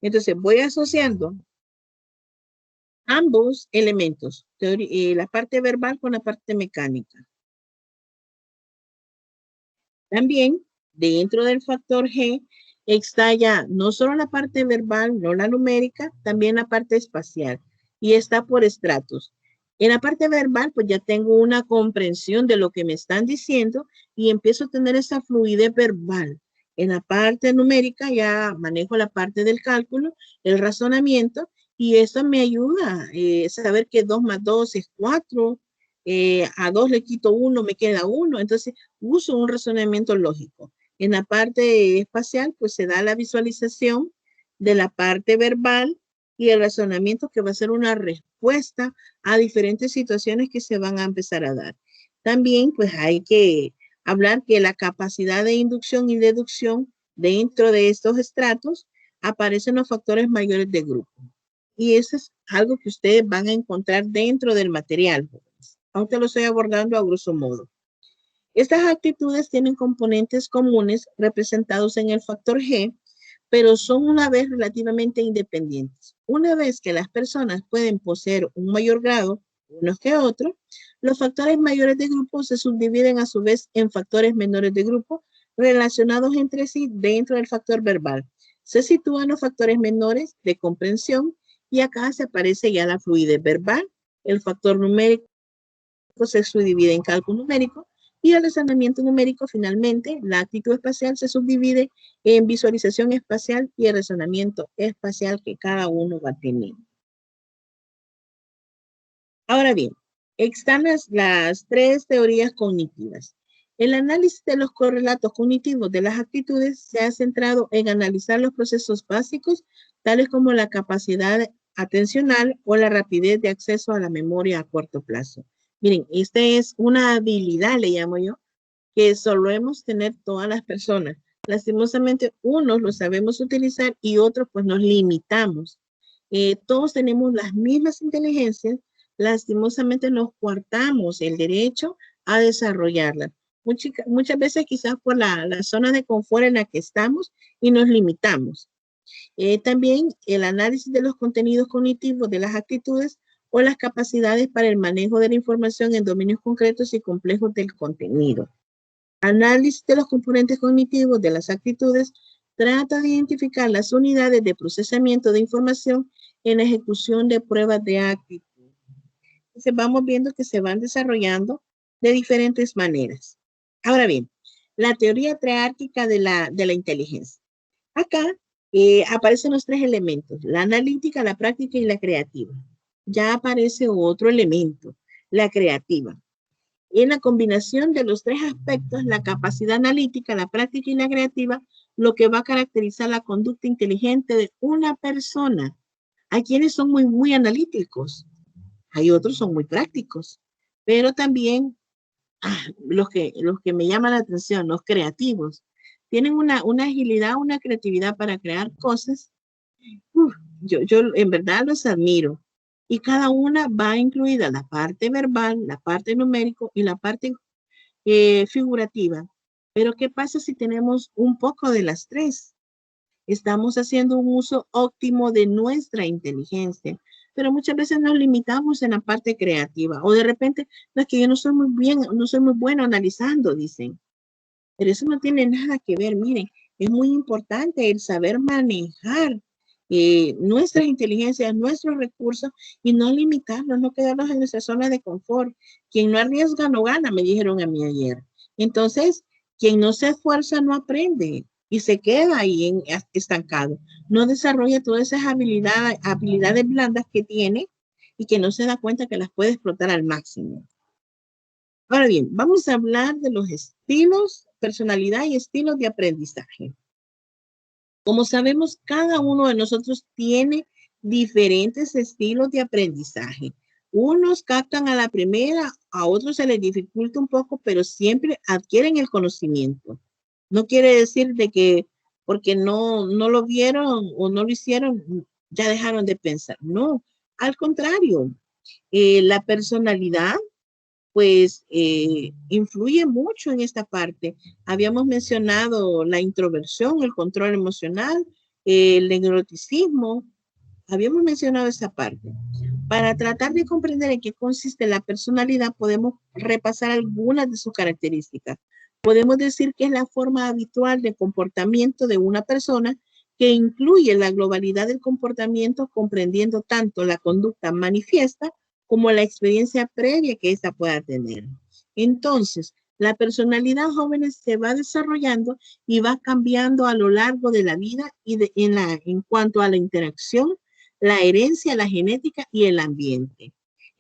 Entonces voy asociando ambos elementos, la parte verbal con la parte mecánica. También, dentro del factor G, está ya no solo la parte verbal, no la numérica, también la parte espacial. Y está por estratos. En la parte verbal, pues ya tengo una comprensión de lo que me están diciendo y empiezo a tener esa fluidez verbal. En la parte numérica ya manejo la parte del cálculo, el razonamiento, y eso me ayuda a saber que 2 más 2 es 4, a 2 le quito 1, me queda 1. Entonces, uso un razonamiento lógico. En la parte espacial, pues se da la visualización de la parte verbal y el razonamiento que va a ser una respuesta a diferentes situaciones que se van a empezar a dar. También, pues hay que hablar que la capacidad de inducción y deducción dentro de estos estratos aparecen los factores mayores de grupo. Y eso es algo que ustedes van a encontrar dentro del material. Aunque lo estoy abordando a grosso modo. Estas actitudes tienen componentes comunes representados en el factor G, pero son una vez relativamente independientes. Una vez que las personas pueden poseer un mayor grado, unos que otros, los factores mayores de grupo se subdividen a su vez en factores menores de grupo relacionados entre sí dentro del factor verbal. Se sitúan los factores menores de comprensión y acá se aparece ya la fluidez verbal, el factor numérico se subdivide en cálculo numérico y el razonamiento numérico. Finalmente, la actitud espacial se subdivide en visualización espacial y el razonamiento espacial que cada uno va a tener. Ahora bien, están las tres teorías cognitivas. El análisis de los correlatos cognitivos de las actitudes se ha centrado en analizar los procesos básicos, tales como la capacidad atencional o la rapidez de acceso a la memoria a corto plazo. Miren, esta es una habilidad, le llamo yo, que solemos tener todas las personas. Lastimosamente, unos lo sabemos utilizar y otros pues nos limitamos. Todos tenemos las mismas inteligencias, lastimosamente nos coartamos el derecho a desarrollarlas. Muchas veces quizás por la zona de confort en la que estamos y nos limitamos. También el análisis de los contenidos cognitivos de las actitudes o las capacidades para el manejo de la información en dominios concretos y complejos del contenido. Análisis de los componentes cognitivos de las actitudes trata de identificar las unidades de procesamiento de información en la ejecución de pruebas de actitud. Entonces vamos viendo que se van desarrollando de diferentes maneras. Ahora bien, la teoría triárquica de la inteligencia. Acá aparecen los tres elementos, la analítica, la práctica y la creativa. Ya aparece otro elemento, la creativa. En la combinación de los tres aspectos, la capacidad analítica, la práctica y la creativa, lo que va a caracterizar la conducta inteligente de una persona. Hay quienes son muy analíticos, hay otros son muy prácticos, pero también los que me llaman la atención, los creativos, tienen una agilidad, una creatividad para crear cosas. Yo en verdad los admiro. Y cada una va incluida la parte verbal, la parte numérico y la parte figurativa. Pero ¿qué pasa si tenemos un poco de las tres? Estamos haciendo un uso óptimo de nuestra inteligencia, pero muchas veces nos limitamos en la parte creativa. O de repente, no es que yo no soy muy bien, no soy muy bueno analizando, dicen. Pero eso no tiene nada que ver. Miren, es muy importante el saber manejar nuestras inteligencias, nuestros recursos y no limitarnos, no quedarnos en nuestra zona de confort. Quien no arriesga no gana, me dijeron a mí ayer. Entonces, quien no se esfuerza no aprende y se queda ahí estancado. No desarrolla todas esas habilidades blandas que tiene y que no se da cuenta que las puede explotar al máximo. Ahora bien, vamos a hablar de los estilos, personalidad y estilos de aprendizaje. Como sabemos, cada uno de nosotros tiene diferentes estilos de aprendizaje. Unos captan a la primera, a otros se les dificulta un poco, pero siempre adquieren el conocimiento. No quiere decir de que porque no lo vieron o no lo hicieron, ya dejaron de pensar. No, al contrario, la personalidad pues influye mucho en esta parte. Habíamos mencionado la introversión, el control emocional, el neuroticismo. Habíamos mencionado esa parte. Para tratar de comprender en qué consiste la personalidad, podemos repasar algunas de sus características. Podemos decir que es la forma habitual de comportamiento de una persona que incluye la globalidad del comportamiento, comprendiendo tanto la conducta manifiesta como la experiencia previa que ésta pueda tener. Entonces, la personalidad jóvenes se va desarrollando y va cambiando a lo largo de la vida y en cuanto a la interacción, la herencia, la genética y el ambiente.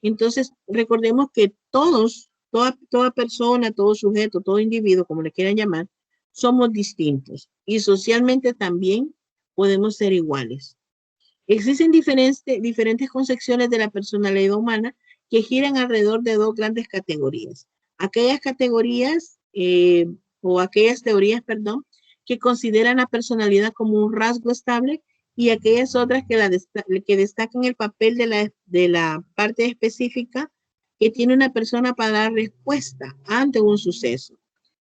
Entonces, recordemos que toda persona, todo sujeto, todo individuo, como le quieran llamar, somos distintos y socialmente también podemos ser iguales. Existen diferentes concepciones de la personalidad humana que giran alrededor de dos grandes categorías. Aquellas categorías o aquellas teorías, perdón, que consideran la personalidad como un rasgo estable y aquellas otras que destacan el papel de la parte específica que tiene una persona para dar respuesta ante un suceso.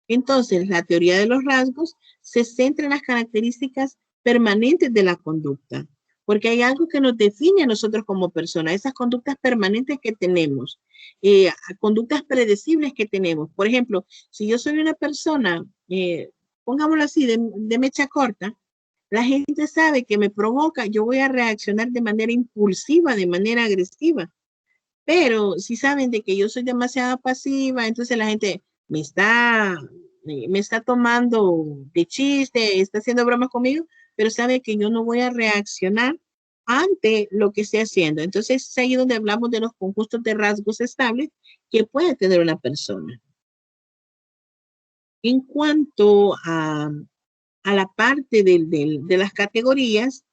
Entonces, la teoría de los rasgos se centra en las características permanentes de la conducta, porque hay algo que nos define a nosotros como personas, esas conductas permanentes que tenemos, conductas predecibles que tenemos. Por ejemplo, si yo soy una persona, pongámoslo así, de mecha corta, la gente sabe que me provoca, yo voy a reaccionar de manera impulsiva, de manera agresiva. Pero si saben de que yo soy demasiado pasiva, entonces la gente me está tomando de chiste, está haciendo bromas conmigo, pero sabe que yo no voy a reaccionar ante lo que esté haciendo. Entonces es ahí donde hablamos de los conjuntos de rasgos estables que puede tener una persona. En cuanto a la parte de las categorías,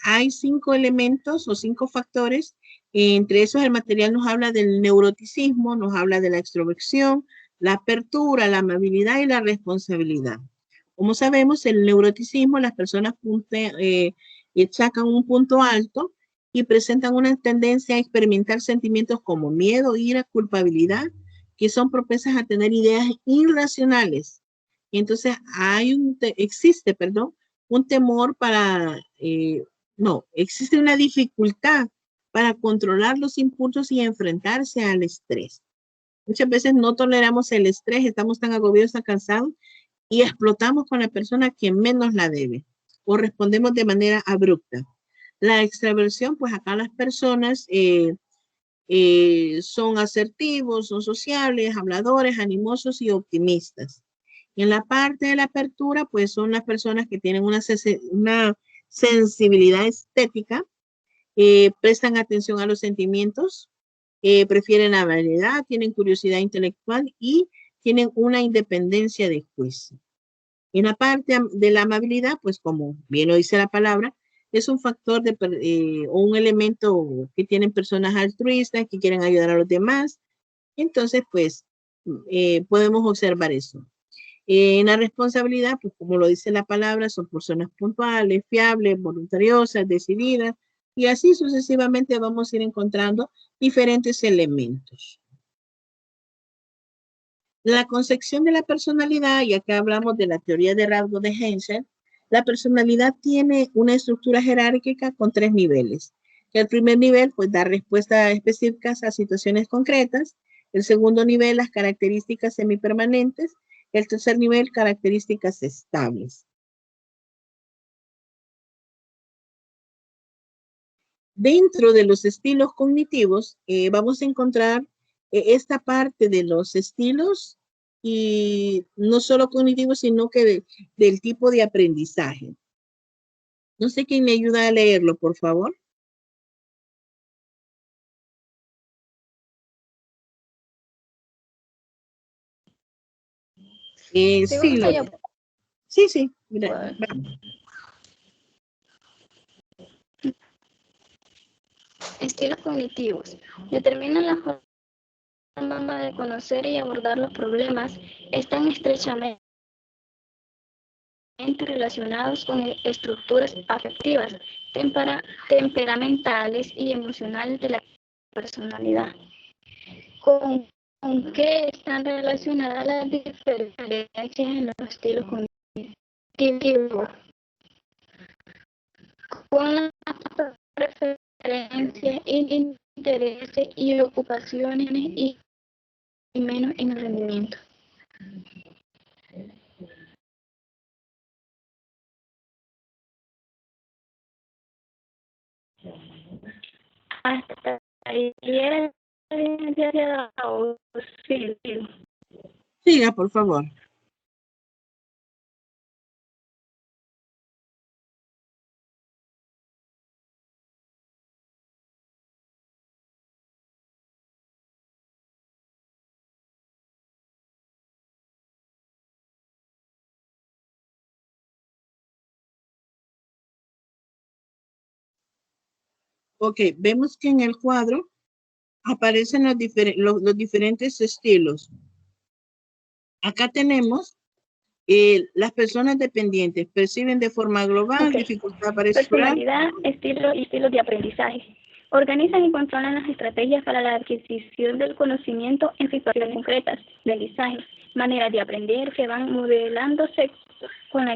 hay 5 elementos o 5 factores. Entre esos, el material nos habla del neuroticismo, nos habla de la extroversión, la apertura, la amabilidad y la responsabilidad. Como sabemos, el neuroticismo, las personas sacan un punto alto y presentan una tendencia a experimentar sentimientos como miedo, ira, culpabilidad, que son propensas a tener ideas irracionales. Y entonces existe un temor existe una dificultad para controlar los impulsos y enfrentarse al estrés. Muchas veces no toleramos el estrés, estamos tan agobiados, tan cansados y explotamos con la persona que menos la debe o respondemos de manera abrupta. La extraversión, pues acá las personas son asertivos, son sociables, habladores, animosos y optimistas. En la parte de la apertura, pues son las personas que tienen una sensibilidad estética, prestan atención a los sentimientos, prefieren la variedad, tienen curiosidad intelectual y tienen una independencia de juicio. En la parte de la amabilidad, pues como bien lo dice la palabra, es un factor o un elemento que tienen personas altruistas que quieren ayudar a los demás. Entonces, pues podemos observar eso. En la responsabilidad, pues como lo dice la palabra, son personas puntuales, fiables, voluntariosas, decididas, y así sucesivamente vamos a ir encontrando diferentes elementos. La concepción de la personalidad, y acá hablamos de la teoría de rasgos de Hensel, La personalidad tiene una estructura jerárquica con 3 niveles. El primer nivel, pues, da respuestas específicas a situaciones concretas. El segundo nivel, las características semipermanentes. El tercer nivel, características estables. Dentro de los estilos cognitivos, vamos a encontrar esta parte de los estilos, y no solo cognitivos, sino que del tipo de aprendizaje. No sé quién me ayuda a leerlo, por favor. Sí, Lore. Sí, mira, vamos. Estilos cognitivos. Determinan la forma de conocer y abordar los problemas. Están estrechamente relacionados con estructuras afectivas, temperamentales y emocionales de la personalidad. ¿Con qué están relacionadas las diferencias en los estilos cognitivos? Con las preferencias, intereses y ocupaciones y menos en el rendimiento. Hasta ahí era sí. Siga, por favor. Ok, vemos que en el cuadro aparecen los diferentes estilos. Acá tenemos las personas dependientes perciben de forma global, dificultad para explorar. Personalidad, estilo y estilos de aprendizaje. Organizan y controlan las estrategias para la adquisición del conocimiento en situaciones concretas, aprendizaje, maneras de aprender que van modelándose con la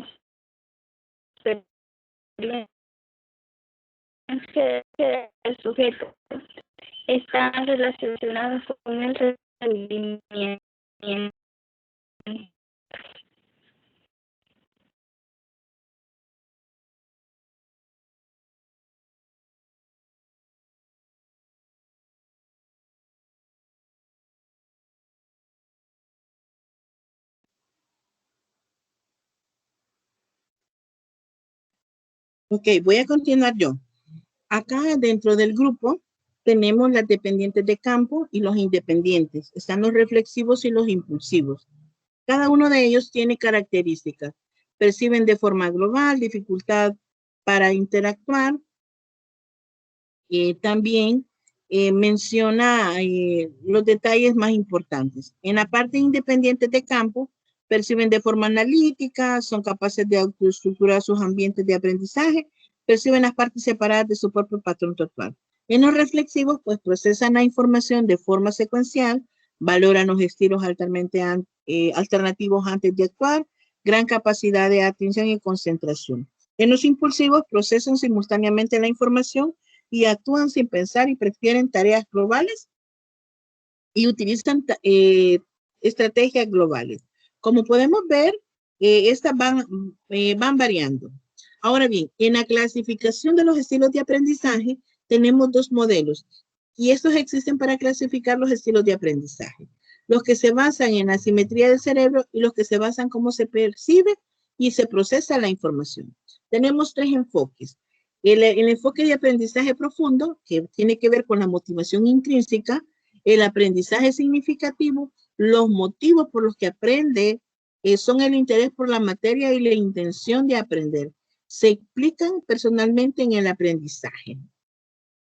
experiencia del sujeto. Están relacionados con el rendimiento. Ok, voy a continuar yo. Acá dentro del grupo tenemos las dependientes de campo y los independientes. Están los reflexivos y los impulsivos. Cada uno de ellos tiene características. Perciben de forma global, dificultad para interactuar. También menciona los detalles más importantes. En la parte independiente de campo, perciben de forma analítica, son capaces de autoestructurar sus ambientes de aprendizaje, perciben las partes separadas de su propio patrón total. En los reflexivos, pues procesan la información de forma secuencial, valoran los estilos alternativos antes de actuar, gran capacidad de atención y concentración. En los impulsivos, procesan simultáneamente la información y actúan sin pensar y prefieren tareas globales y utilizan estrategias globales. Como podemos ver, estas van variando. Ahora bien, en la clasificación de los estilos de aprendizaje tenemos 2 modelos y estos existen para clasificar los estilos de aprendizaje. Los que se basan en la simetría del cerebro y los que se basan en cómo se percibe y se procesa la información. Tenemos 3 enfoques. El enfoque de aprendizaje profundo, que tiene que ver con la motivación intrínseca, el aprendizaje significativo, los motivos por los que aprende son el interés por la materia y la intención de aprender. Se explican personalmente en el aprendizaje.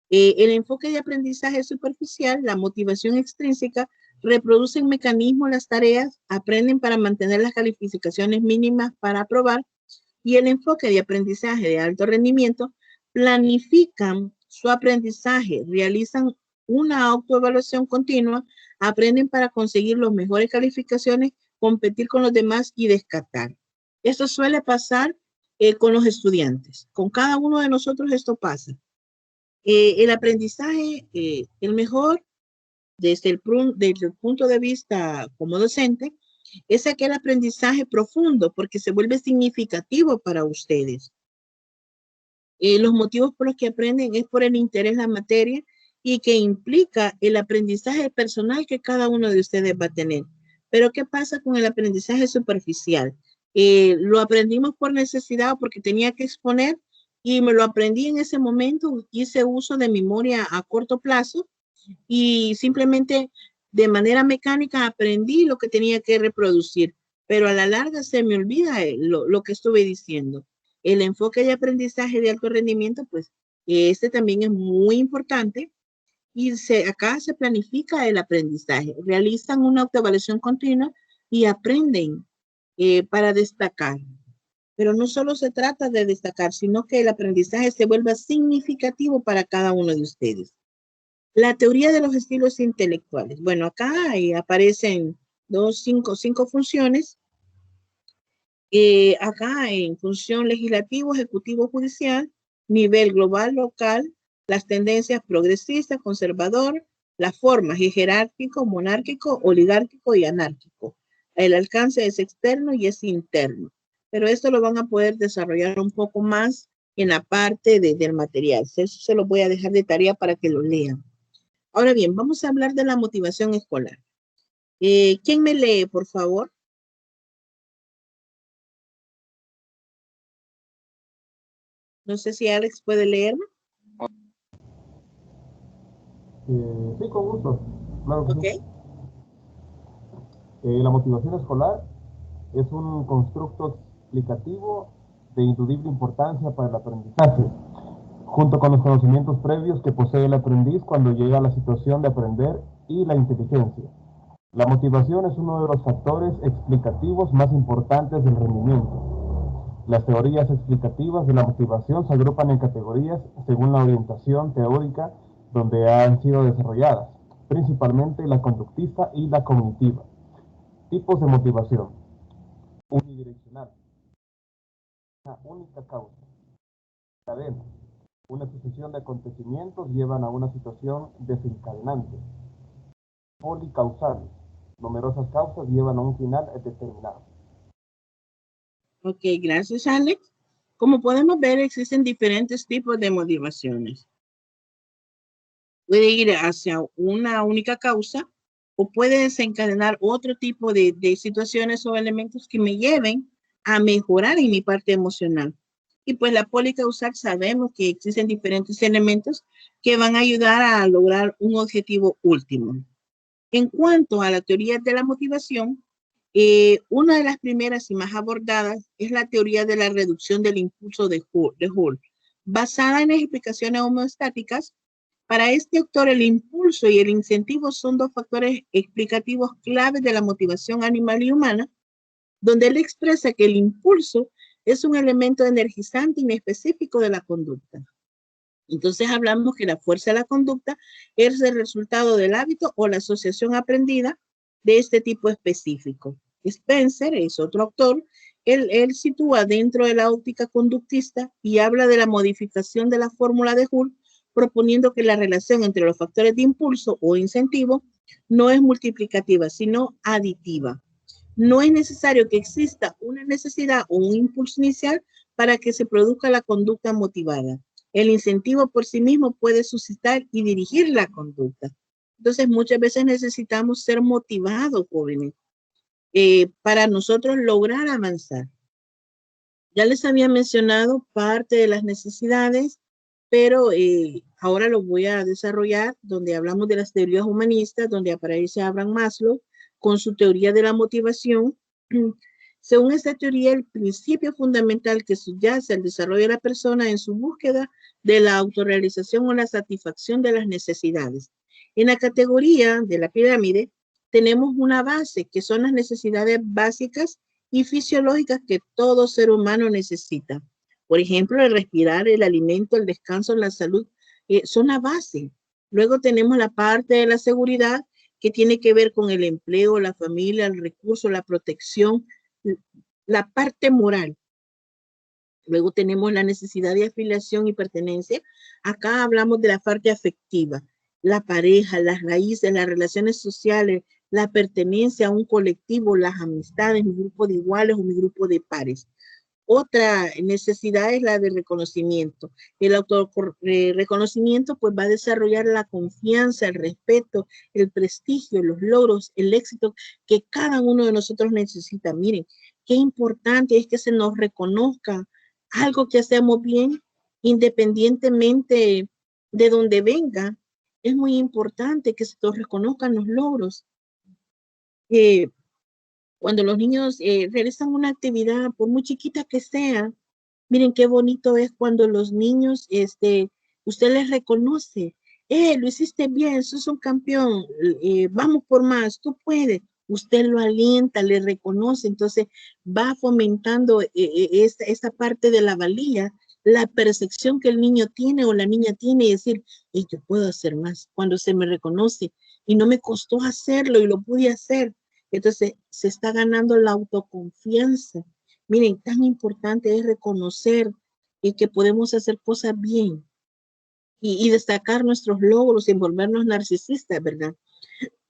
El enfoque de aprendizaje superficial, la motivación extrínseca, reproducen mecanismos las tareas, aprenden para mantener las calificaciones mínimas para aprobar, y el enfoque de aprendizaje de alto rendimiento planifican su aprendizaje, realizan una autoevaluación continua, aprenden para conseguir las mejores calificaciones, competir con los demás y descartar. Esto suele pasar con los estudiantes. Con cada uno de nosotros esto pasa. El aprendizaje, el mejor, desde el punto de vista como docente, es aquel aprendizaje profundo porque se vuelve significativo para ustedes. Los motivos por los que aprenden es por el interés en la materia y que implica el aprendizaje personal que cada uno de ustedes va a tener. Pero ¿qué pasa con el aprendizaje superficial? Lo aprendimos por necesidad o porque tenía que exponer y me lo aprendí en ese momento, hice uso de memoria a corto plazo y simplemente de manera mecánica aprendí lo que tenía que reproducir, pero a la larga se me olvida lo que estuve diciendo. El enfoque de aprendizaje de alto rendimiento, pues este también es muy importante y acá se planifica el aprendizaje, realizan una autoevaluación continua y aprenden para destacar. Pero no solo se trata de destacar, sino que el aprendizaje se vuelva significativo para cada uno de ustedes. La teoría de los estilos intelectuales. Bueno, acá aparecen cinco funciones. Acá en función legislativo, ejecutivo, judicial, nivel global, local, las tendencias progresista, conservador, las formas jerárquico, monárquico, oligárquico y anárquico. El alcance es externo y es interno. Pero esto lo van a poder desarrollar un poco más en la parte del material. Eso se lo voy a dejar de tarea para que lo lean. Ahora bien, vamos a hablar de la motivación escolar. ¿Quién me lee, por favor? No sé si Alex puede leerme. Sí, con gusto. Claro que Ok. sí. La motivación escolar es un constructo explicativo de indudible importancia para el aprendizaje, junto con los conocimientos previos que posee el aprendiz cuando llega a la situación de aprender y la inteligencia. La motivación es uno de los factores explicativos más importantes del rendimiento. Las teorías explicativas de la motivación se agrupan en categorías según la orientación teórica donde han sido desarrolladas, principalmente la conductista y la cognitiva. Tipos de motivación. Unidireccional. Una única causa. Cadena. Una sucesión de acontecimientos llevan a una situación desencadenante. Policausales. Numerosas causas llevan a un final determinado. Ok, gracias, Alex. Como podemos ver, existen diferentes tipos de motivaciones. Puede ir hacia una única causa o puede desencadenar otro tipo de situaciones o elementos que me lleven a mejorar en mi parte emocional. Y pues la policausal sabemos que existen diferentes elementos que van a ayudar a lograr un objetivo último. En cuanto a la teoría de la motivación, una de las primeras y más abordadas es la teoría de la reducción del impulso de Hull, basada en las explicaciones homeostáticas. Para este autor, el impulso y el incentivo son dos factores explicativos claves de la motivación animal y humana, donde él expresa que el impulso es un elemento energizante inespecífico de la conducta. Entonces hablamos que la fuerza de la conducta es el resultado del hábito o la asociación aprendida de este tipo específico. Spencer es otro autor, él sitúa dentro de la óptica conductista y habla de la modificación de la fórmula de Hull, proponiendo que la relación entre los factores de impulso o incentivo no es multiplicativa, sino aditiva. No es necesario que exista una necesidad o un impulso inicial para que se produzca la conducta motivada. El incentivo por sí mismo puede suscitar y dirigir la conducta. Entonces, muchas veces necesitamos ser motivados, jóvenes, para nosotros lograr avanzar. Ya les había mencionado parte de las necesidades, pero ahora lo voy a desarrollar donde hablamos de las teorías humanistas, donde aparece Abraham Maslow con su teoría de la motivación. Según esta teoría, el principio fundamental que subyace al desarrollo de la persona en su búsqueda de la autorrealización o la satisfacción de las necesidades. En la categoría de la pirámide tenemos una base que son las necesidades básicas y fisiológicas que todo ser humano necesita. Por ejemplo, el respirar, el alimento, el descanso, la salud, son la base. Luego tenemos la parte de la seguridad que tiene que ver con el empleo, la familia, el recurso, la protección, la parte moral. Luego tenemos la necesidad de afiliación y pertenencia. Acá hablamos de la parte afectiva, la pareja, las raíces, las relaciones sociales, la pertenencia a un colectivo, las amistades, mi grupo de iguales o mi grupo de pares. Otra necesidad es la de reconocimiento. El autorreconocimiento pues va a desarrollar la confianza, el respeto, el prestigio, los logros, el éxito que cada uno de nosotros necesita. Miren, qué importante es que se nos reconozca algo que hacemos bien, independientemente de donde venga. Es muy importante que se nos reconozcan los logros. Cuando los niños realizan una actividad, por muy chiquita que sea, miren qué bonito es cuando los niños, usted les reconoce, lo hiciste bien, sos un campeón, vamos por más, tú puedes. Usted lo alienta, le reconoce, entonces va fomentando esta parte de la valía, la percepción que el niño tiene o la niña tiene y decir, yo puedo hacer más cuando se me reconoce y no me costó hacerlo y lo pude hacer. Entonces se está ganando la autoconfianza. Miren, tan importante es reconocer que podemos hacer cosas bien y destacar nuestros logros sin volvernos narcisistas, ¿verdad?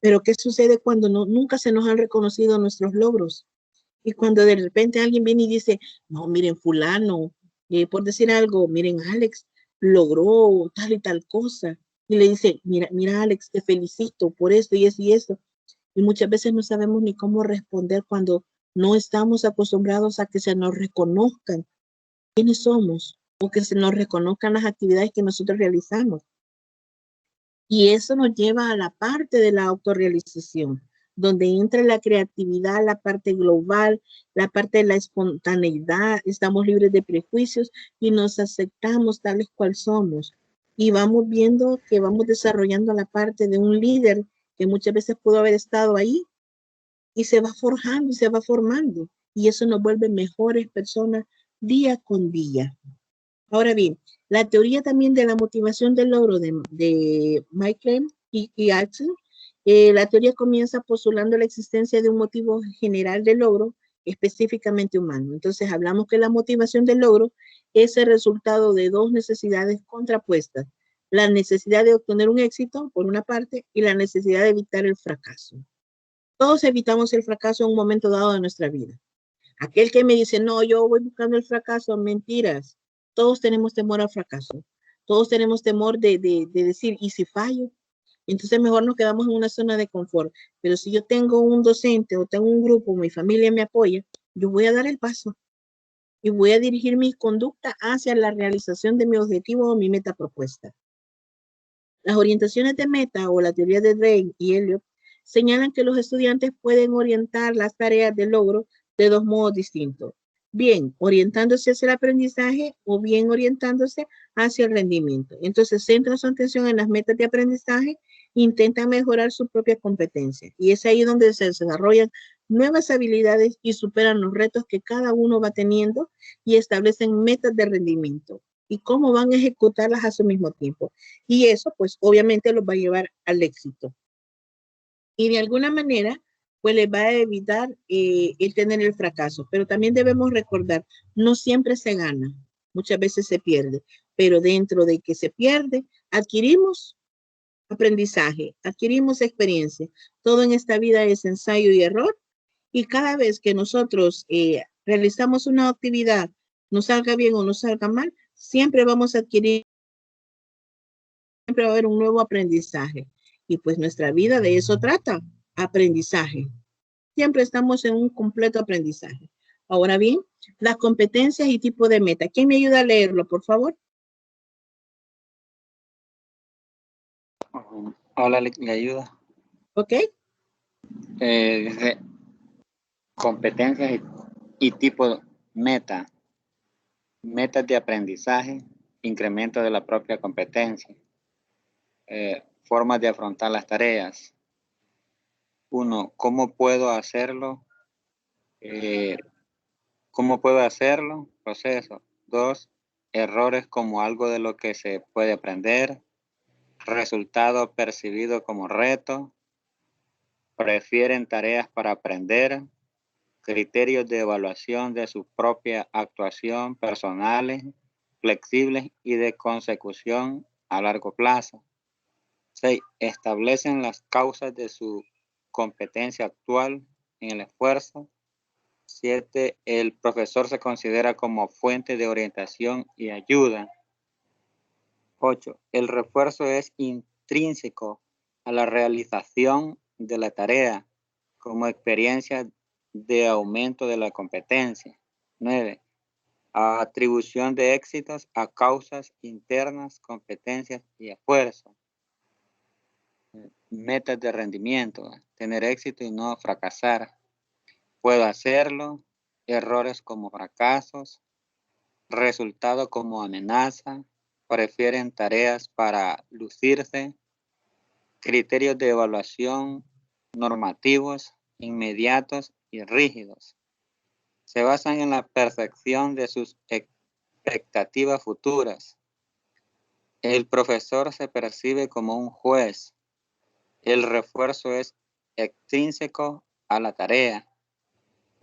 Pero ¿qué sucede cuando nunca se nos han reconocido nuestros logros? Y cuando de repente alguien viene y dice, no, miren, fulano, por decir algo, miren, Alex logró tal y tal cosa. Y le dice, mira, Alex, te felicito por esto y eso y eso. Y muchas veces no sabemos ni cómo responder cuando no estamos acostumbrados a que se nos reconozcan quiénes somos o que se nos reconozcan las actividades que nosotros realizamos. Y eso nos lleva a la parte de la autorrealización, donde entra la creatividad, la parte global, la parte de la espontaneidad, estamos libres de prejuicios y nos aceptamos tales cual somos. Y vamos viendo que vamos desarrollando la parte de un líder que muchas veces pudo haber estado ahí y se va forjando y se va formando. Y eso nos vuelve mejores personas día con día. Ahora bien, la teoría también de la motivación del logro de Michael y Axel, la teoría comienza postulando la existencia de un motivo general de logro específicamente humano. Entonces hablamos que la motivación del logro es el resultado de dos necesidades contrapuestas. La necesidad de obtener un éxito, por una parte, y la necesidad de evitar el fracaso. Todos evitamos el fracaso en un momento dado de nuestra vida. Aquel que me dice, no, yo voy buscando el fracaso, mentiras. Todos tenemos temor al fracaso. Todos tenemos temor de decir, ¿y si fallo? Entonces mejor nos quedamos en una zona de confort. Pero si yo tengo un docente o tengo un grupo, mi familia me apoya, yo voy a dar el paso y voy a dirigir mi conducta hacia la realización de mi objetivo o mi meta propuesta. Las orientaciones de meta o la teoría de Drake y Elliot señalan que los estudiantes pueden orientar las tareas de logro de dos modos distintos. Bien, orientándose hacia el aprendizaje o bien orientándose hacia el rendimiento. Entonces, centran su atención en las metas de aprendizaje, intentan mejorar su propia competencia. Y es ahí donde se desarrollan nuevas habilidades y superan los retos que cada uno va teniendo y establecen metas de rendimiento y cómo van a ejecutarlas a su mismo tiempo. Y eso, pues, obviamente los va a llevar al éxito. Y de alguna manera, pues les va a evitar el tener el fracaso. Pero también debemos recordar, no siempre se gana, muchas veces se pierde. Pero dentro de que se pierde, adquirimos aprendizaje, adquirimos experiencia. Todo en esta vida es ensayo y error. Y cada vez que nosotros realizamos una actividad, nos salga bien o nos salga mal, siempre vamos a adquirir, siempre va a haber un nuevo aprendizaje. Y pues nuestra vida de eso trata, aprendizaje. Siempre estamos en un completo aprendizaje. Ahora bien, las competencias y tipo de meta. ¿Quién me ayuda a leerlo, por favor? Hola, le ayuda. ¿Ok? Dice competencias y tipo meta. Metas de aprendizaje, incremento de la propia competencia. Formas de afrontar las tareas. 1. ¿Cómo puedo hacerlo? ¿Cómo puedo hacerlo? Proceso. 2. Errores como algo de lo que se puede aprender. Resultado percibido como reto. Prefieren tareas para aprender. criterios de evaluación de su propia actuación personales, flexibles y de consecución a largo plazo. 6. Establecen las causas de su competencia actual en el esfuerzo. 7. El profesor se considera como fuente de orientación y ayuda. 8. El refuerzo es intrínseco a la realización de la tarea como experiencia de aumento de la competencia. 9. Atribución de éxitos a causas internas, competencias y esfuerzo. Metas de rendimiento, tener éxito y no fracasar. Puedo hacerlo, errores como fracasos, resultado como amenaza, prefieren tareas para lucirse, criterios de evaluación normativos, inmediatos y rígidos. Se basan en la percepción de sus expectativas futuras. El profesor se percibe como un juez. El refuerzo es extrínseco a la tarea.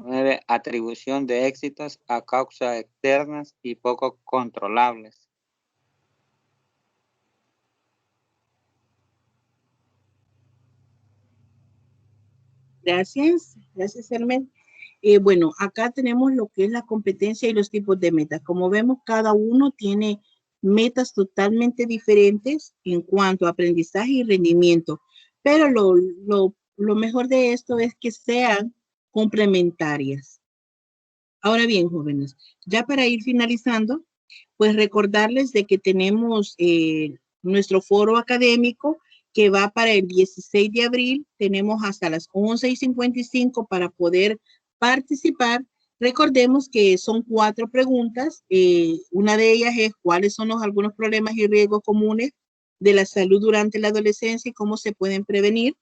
9. Atribución de éxitos a causas externas y poco controlables. Gracias, gracias, Hermes. Bueno, acá tenemos lo que es la competencia y los tipos de metas. Como vemos, cada uno tiene metas totalmente diferentes en cuanto a aprendizaje y rendimiento, pero lo mejor de esto es que sean complementarias. Ahora bien, jóvenes, ya para ir finalizando, pues recordarles de que tenemos nuestro foro académico que va para el 16 de abril. Tenemos hasta las 11:55 para poder participar. Recordemos que son 4 preguntas. Una de ellas es cuáles son algunos problemas y riesgos comunes de la salud durante la adolescencia y cómo se pueden prevenir.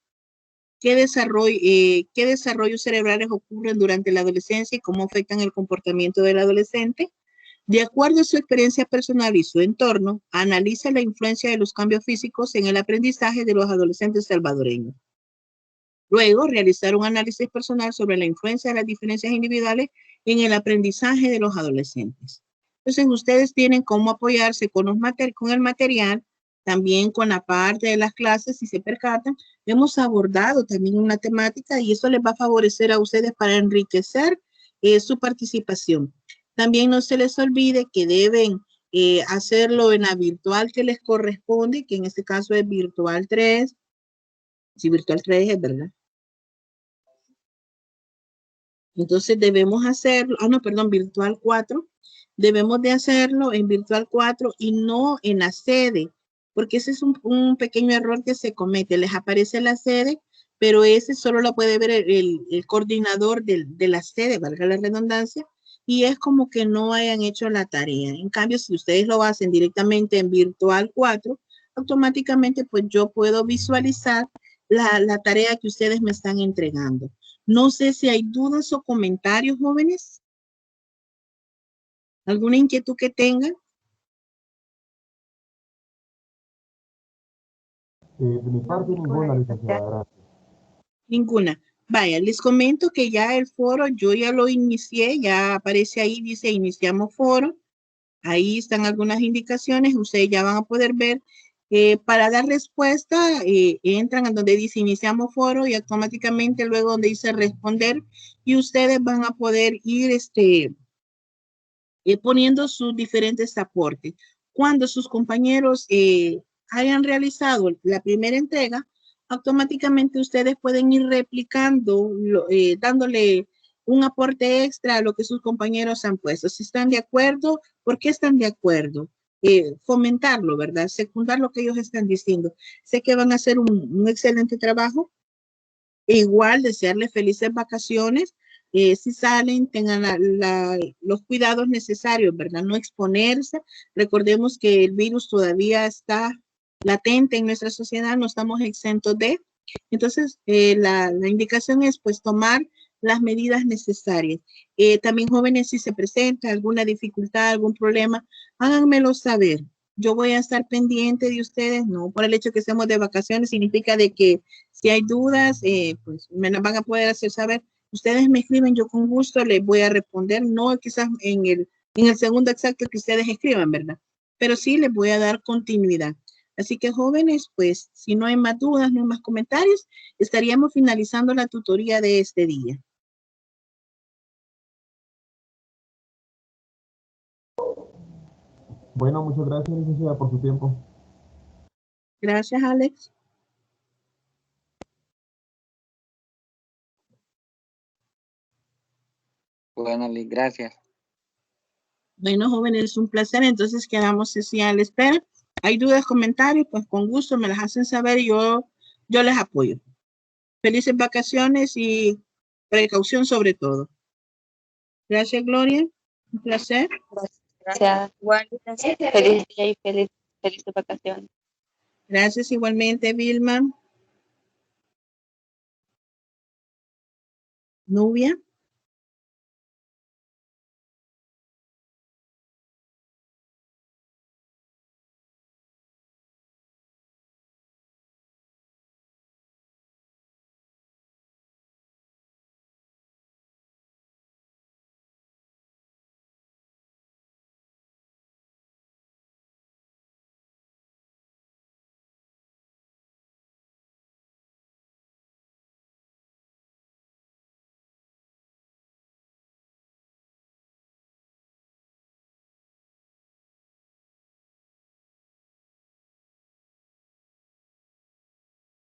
¿Qué desarrollos cerebrales ocurren durante la adolescencia y cómo afectan el comportamiento del adolescente? De acuerdo a su experiencia personal y su entorno, analiza la influencia de los cambios físicos en el aprendizaje de los adolescentes salvadoreños. Luego, realizar un análisis personal sobre la influencia de las diferencias individuales en el aprendizaje de los adolescentes. Entonces, ustedes tienen cómo apoyarse con el material, también con la parte de las clases, si se percatan. Hemos abordado también una temática y eso les va a favorecer a ustedes para enriquecer su participación. También no se les olvide que deben hacerlo en la virtual que les corresponde, que en este caso es virtual 3. Sí, virtual 3 es verdad. Entonces debemos hacerlo, virtual 4. Debemos de hacerlo en virtual 4 y no en la sede, porque ese es un pequeño error que se comete. Les aparece la sede, pero ese solo lo puede ver el coordinador de la sede, valga la redundancia, y es como que no hayan hecho la tarea. En cambio, si ustedes lo hacen directamente en virtual 4, automáticamente pues yo puedo visualizar la tarea que ustedes me están entregando. No sé si hay dudas o comentarios, jóvenes. ¿Alguna inquietud que tengan? De mi parte, ninguna, licenciada, gracias. Ninguna. Vaya, les comento que ya el foro, yo ya lo inicié, ya aparece ahí, dice iniciamos foro. Ahí están algunas indicaciones, ustedes ya van a poder ver. Para dar respuesta, entran a donde dice iniciamos foro y automáticamente luego donde dice responder y ustedes van a poder ir poniendo sus diferentes aportes. Cuando sus compañeros hayan realizado la primera entrega, automáticamente ustedes pueden ir replicando, dándole un aporte extra a lo que sus compañeros han puesto. Si están de acuerdo, ¿por qué están de acuerdo? Fomentarlo, ¿verdad? Secundar lo que ellos están diciendo. Sé que van a hacer un excelente trabajo. Igual, desearles felices vacaciones. Si salen, tengan los cuidados necesarios, ¿verdad? No exponerse. Recordemos que el virus todavía está latente en nuestra sociedad, no estamos exentos de. Entonces, la indicación es pues tomar las medidas necesarias. También jóvenes, si se presenta alguna dificultad, algún problema, háganmelo saber. Yo voy a estar pendiente de ustedes, no por el hecho que estemos de vacaciones, significa de que si hay dudas, pues me las van a poder hacer saber. Ustedes me escriben, yo con gusto les voy a responder, no quizás en el segundo exacto que ustedes escriban, ¿verdad? Pero sí les voy a dar continuidad. Así que jóvenes, pues si no hay más dudas, no hay más comentarios, estaríamos finalizando la tutoría de este día. Bueno, muchas gracias, licenciada, por su tiempo. Gracias, Alex. Bueno, Liz, gracias. Bueno, jóvenes, es un placer. Entonces quedamos así a la espera. ¿Hay dudas, comentarios? Pues con gusto me las hacen saber y yo les apoyo. Felices vacaciones y precaución sobre todo. Gracias, Gloria. Un placer. Gracias. Igual, feliz día y feliz vacaciones. Gracias igualmente, Vilma. Nubia.